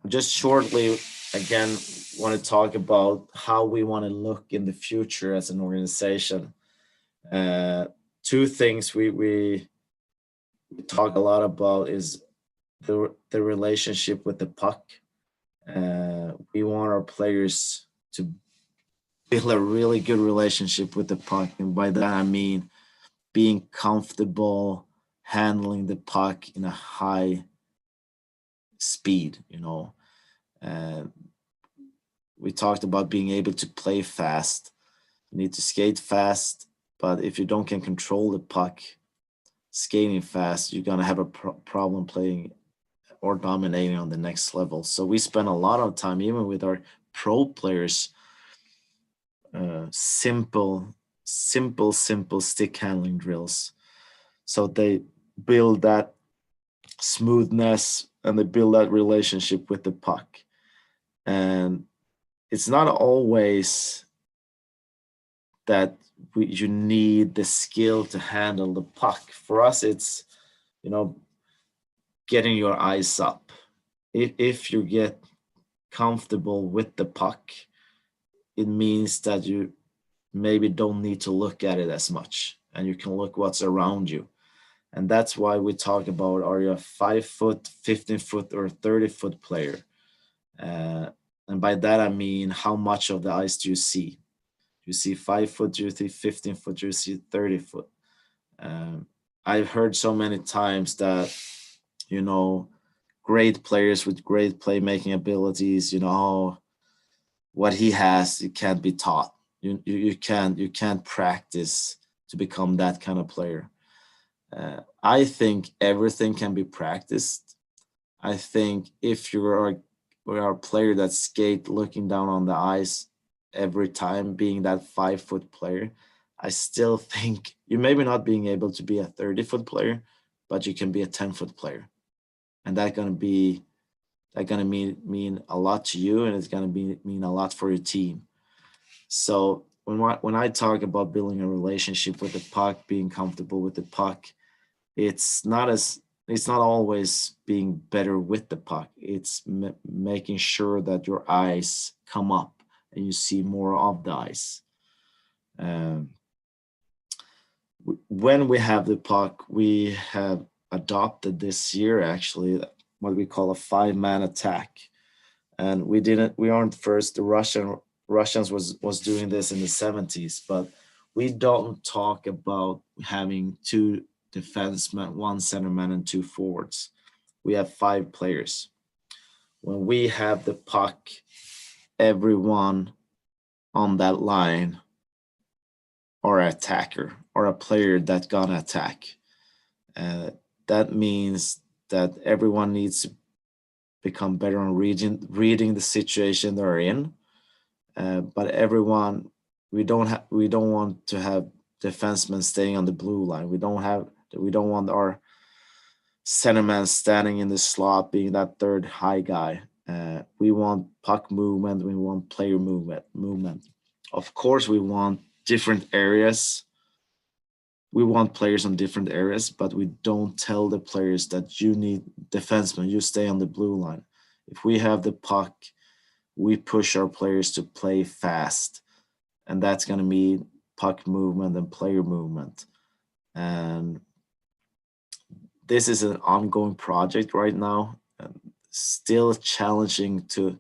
Just shortly, again, want to talk about how we want to look in the future as an organization. 2 things we talk a lot about is the relationship with the puck. We want our players to build a really good relationship with the puck, and by that I mean being comfortable handling the puck in a high speed. We talked about being able to play fast. You need to skate fast, but if you don't can control the puck skating fast, you're going to have a problem playing or dominating on the next level. So we spend a lot of time, even with our pro players, simple stick handling drills. So they build that smoothness and they build that relationship with the puck. And it's not always that you need the skill to handle the puck. For us, it's, you know, getting your eyes up. If you get comfortable with the puck, it means that you maybe don't need to look at it as much, and you can look what's around you. And that's why we talk about, are you a 5 foot, 15 foot, or 30-foot player? And by that, I mean, how much of the ice do you see? You see 5 foot, do you see 15 foot, do you see 30 foot? I've heard so many times that, you know, great players with great playmaking abilities, you know, oh, what he has, it can't be taught. You can't practice to become that kind of player. I think everything can be practiced. I think if you are a player that skate looking down on the ice every time, being that 5 foot player, I still think you maybe not being able to be a 30-foot player, but you can be a 10-foot player, and that's gonna mean a lot to you, and it's gonna mean a lot for your team. So when I talk about building a relationship with the puck, being comfortable with the puck, it's not always being better with the puck. It's making sure that your eyes come up and you see more of the ice. When we have the puck, we have adopted this year actually what we call a 5-man attack, and we aren't first. The Russians was doing this in the 70s, but we don't talk about having 2 defensemen, 1 centerman, and 2 forwards. We have 5 players. When we have the puck, everyone on that line or an attacker or a player that gonna attack. That means that everyone needs to become better on reading the situation they're in. But everyone, we don't want to have defensemen staying on the blue line. We don't want our centerman standing in the slot being that third high guy. We want puck movement. We want player movement. Of course, we want different areas. We want players on different areas, but we don't tell the players that you need defensemen, you stay on the blue line. If we have the puck, we push our players to play fast, and that's going to mean puck movement and player movement. And this is an ongoing project right now, still challenging to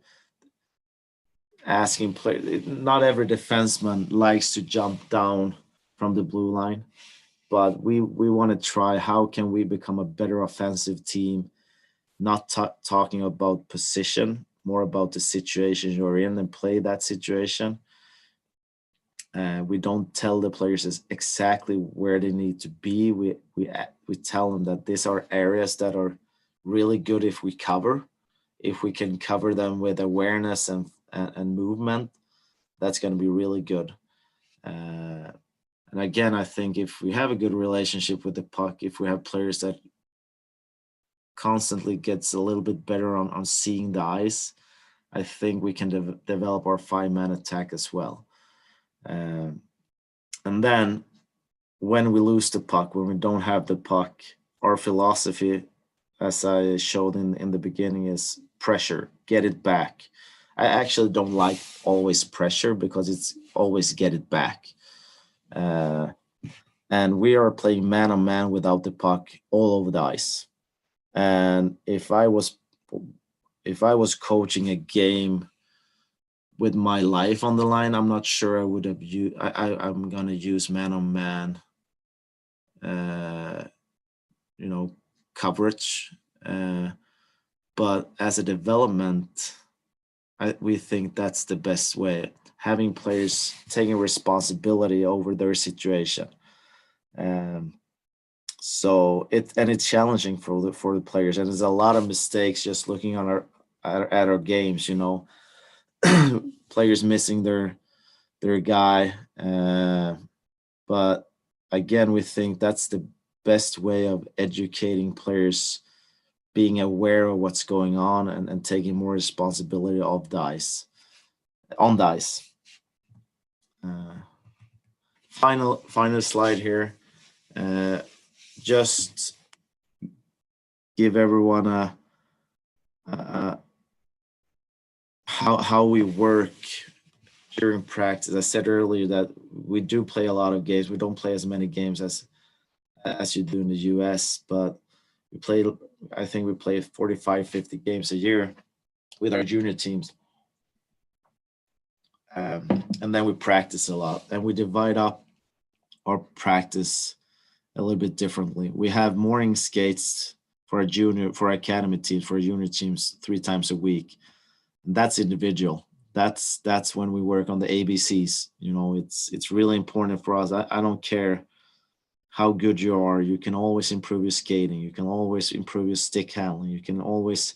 asking players. Not every defenseman likes to jump down from the blue line, but we want to try, how can we become a better offensive team, not talking about position, more about the situation you're in and play that situation. We don't tell the players exactly where they need to be. We tell them that these are areas that are really good if we cover. If we can cover them with awareness and movement, that's going to be really good. And again, I think if we have a good relationship with the puck, if we have players that constantly gets a little bit better on seeing the ice, I think we can develop our 5-man attack as well. And then when we lose the puck, when we don't have the puck, our philosophy, as I showed in the beginning, is pressure, get it back. I actually don't like always pressure, because it's always get it back. And we are playing man on man without the puck all over the ice. And if I was coaching a game with my life on the line, I'm not sure I would have used. I'm gonna use man on man, coverage. But as a development, we think that's the best way. Having players taking responsibility over their situation. So it's challenging for the players, and there's a lot of mistakes just looking on at our games. Players missing their guy, but again, we think that's the best way of educating players, being aware of what's going on and taking more responsibility of the ice. on the ice. Final slide here. Just give everyone how we work during practice. I said earlier that we do play a lot of games. We don't play as many games as you do in the US, but I think we play 45, 50 games a year with our junior teams. And then we practice a lot, and we divide up our practice a little bit differently. We have morning skates for our academy teams, for our junior teams 3 times a week. That's individual. That's when we work on the ABCs. You know, it's really important for us. I don't care how good you are. You can always improve your skating. You can always improve your stick handling. You can always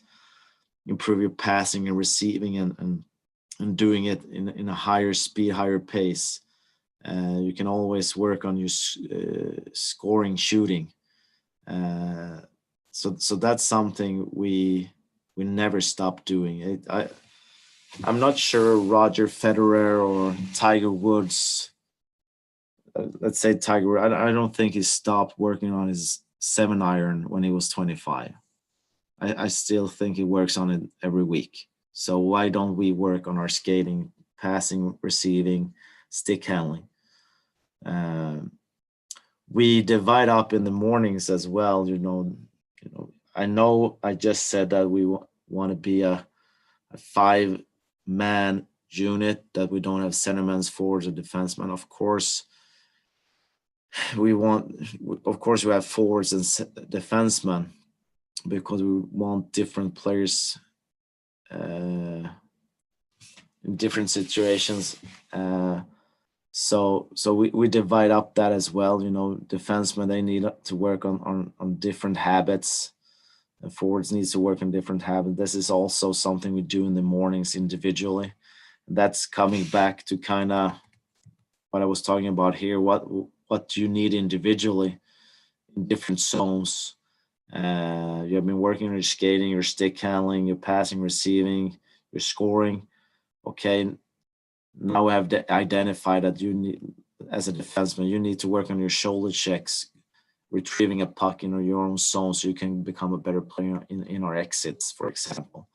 improve your passing and receiving and doing it in a higher speed, higher pace. You can always work on your scoring, shooting. So that's something we never stop doing. I'm not sure Roger Federer or Tiger Woods. Let's say Tiger. I don't think he stopped working on his 7-iron when he was 25. I still think he works on it every week. So why don't we work on our skating, passing, receiving, stick handling? We divide up in the mornings as well. You know, I just said that we want to be a 5-man unit, that we don't have centermen, forwards, or defensemen. Of course, we have forwards and defensemen because we want different players in different situations. So we divide up that as well. You know, defensemen, they need to work on different habits. And forwards needs to work on different habits. This is also something we do in the mornings individually. That's coming back to kind of what I was talking about here. What do you need individually in different zones? You have been working on your skating, your stick handling, your passing, receiving, your scoring. Okay, now we have identified that you need, as a defenseman, you need to work on your shoulder checks, retrieving a puck in your own zone so you can become a better player in our exits, for example.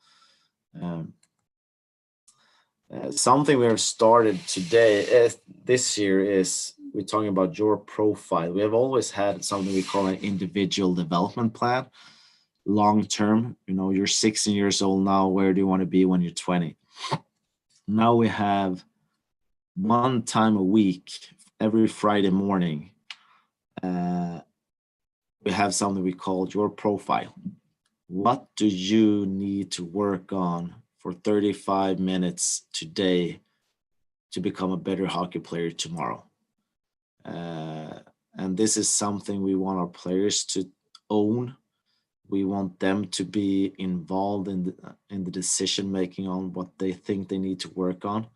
Something we have started today, this year, is we're talking about your profile. We have always had something we call an individual development plan, long term. You know, you're 16 years old now. Where do you want to be when you're 20? Now we have one time a week, every Friday morning, we have something we call your profile. What do you need to work on for 35 minutes today to become a better hockey player tomorrow? And this is something we want our players to own. We want them to be involved in the decision making on what they think they need to work on.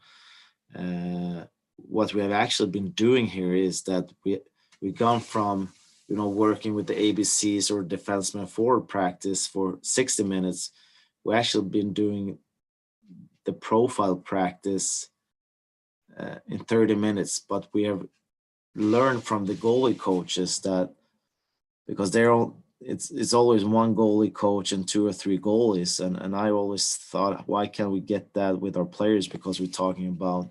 What we have actually been doing here is that we've gone from, you know, working with the ABCs or defenseman forward practice for 60 minutes. We've actually been doing the profile practice in 30 minutes, but we have learned from the goalie coaches that, because it's always one goalie coach and 2 or 3 goalies, and I always thought, why can't we get that with our players, because we're talking about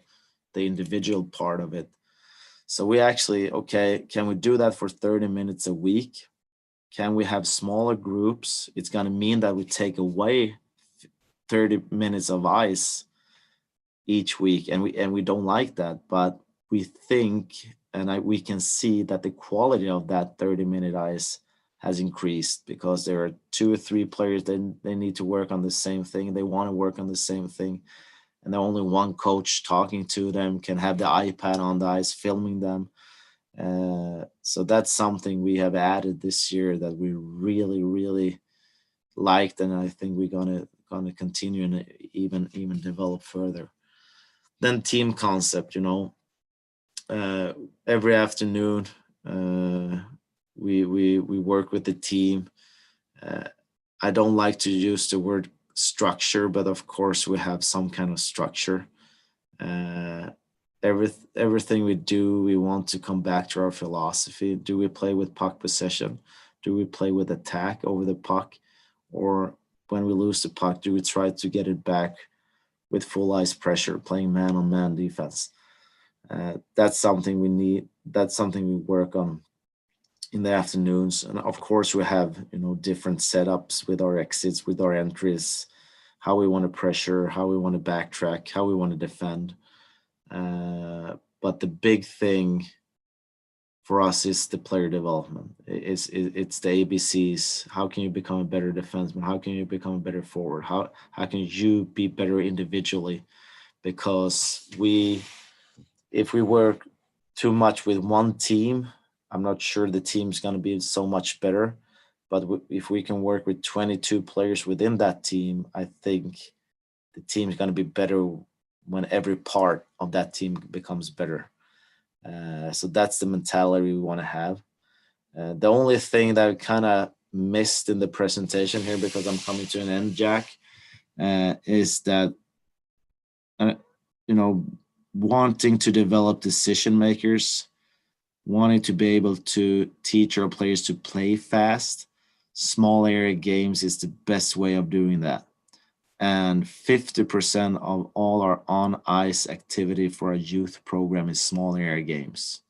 the individual part of it. So we actually, okay, can we do that for 30 minutes a week? Can we have smaller groups? It's going to mean that we take away 30 minutes of ice each week, and we don't like that, but we think, and we can see that the quality of that 30-minute ice has increased, because there are 2 or 3 players that they need to work on the same thing. They want to work on the same thing. And only one coach talking to them can have the iPad on the ice, filming them. So that's something we have added this year that we really, really liked. And I think we're gonna continue and even develop further. Then team concept, you know, every afternoon, we work with the team. I don't like to use the word structure, but of course we have some kind of structure. Everything we do, we want to come back to our philosophy. Do we play with puck possession? Do we play with attack over the puck? Or when we lose the puck, do we try to get it back with full ice pressure, playing man-on-man defense? That's something we need. That's something we work on in the afternoons. And of course, we have, different setups with our exits, with our entries, how we want to pressure, how we want to backtrack, how we want to defend. But the big thing for us is the player development. It's the ABCs. How can you become a better defenseman? How can you become a better forward? How can you be better individually? Because if we work too much with one team, I'm not sure the team's going to be so much better. But if we can work with 22 players within that team, I think the team's going to be better when every part of that team becomes better. So that's the mentality we want to have. The only thing that I kind of missed in the presentation here, because I'm coming to an end, Jack, is that, wanting to develop decision makers, wanting to be able to teach our players to play fast. Small area games is the best way of doing that. And 50% of all our on-ice activity for our youth program is small area games.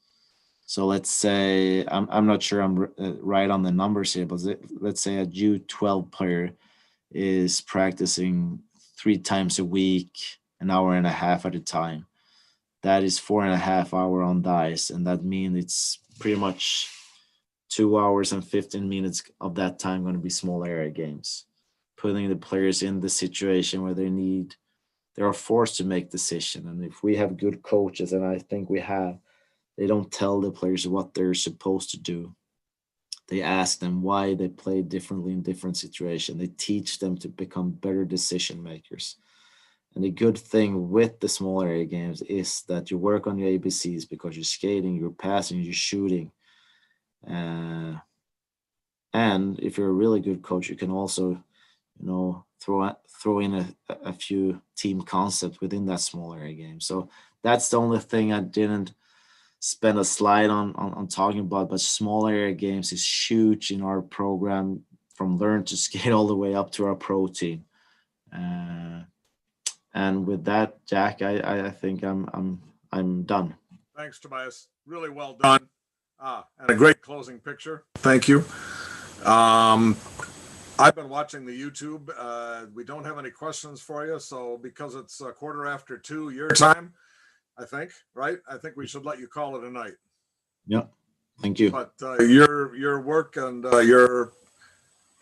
So let's say, I'm not sure I'm right on the numbers here, but let's say a U12 player is practicing 3 times a week, an hour and a half at a time. That is 4.5 hours on the ice. And that means it's pretty much 2 hours and 15 minutes of that time going to be small area games. Putting the players in the situation where they are forced to make decisions. And if we have good coaches, and I think we have, they don't tell the players what they're supposed to do. They ask them why they play differently in different situations. They teach them to become better decision makers. And the good thing with the small area games is that you work on your ABCs because you're skating, you're passing, you're shooting. And if you're a really good coach, you can also throw in a few team concepts within that small area game. So that's the only thing I didn't spend a slide on talking about, but small area games is huge in our program, from learn to skate all the way up to our pro team. And with that, Jack, I think I'm done. Thanks, Tobias. Really well done. And a great closing picture. Thank you. I've been watching the YouTube. We don't have any questions for you. So because it's 2:15 your time, I think, right? I think we should let you call it a night. Yep. Thank you. But your work and your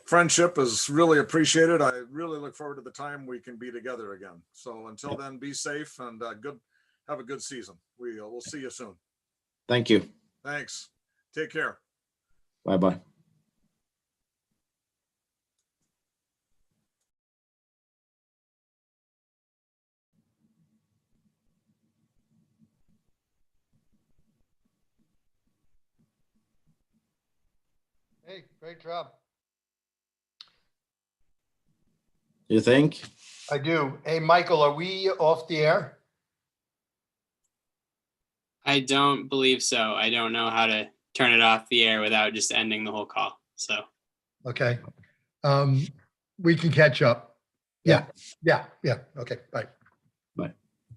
friendship is really appreciated. I really look forward to the time we can be together again. So until then, be safe and have a good season. We'll see you soon. Thank you. Thanks. Take care. Bye-bye. Hey, great job. You think? I do. Hey, Michael, are we off the air? I don't believe so. I don't know how to turn it off the air without just ending the whole call. So. Okay. We can catch up. Yeah. Okay. Bye. Bye.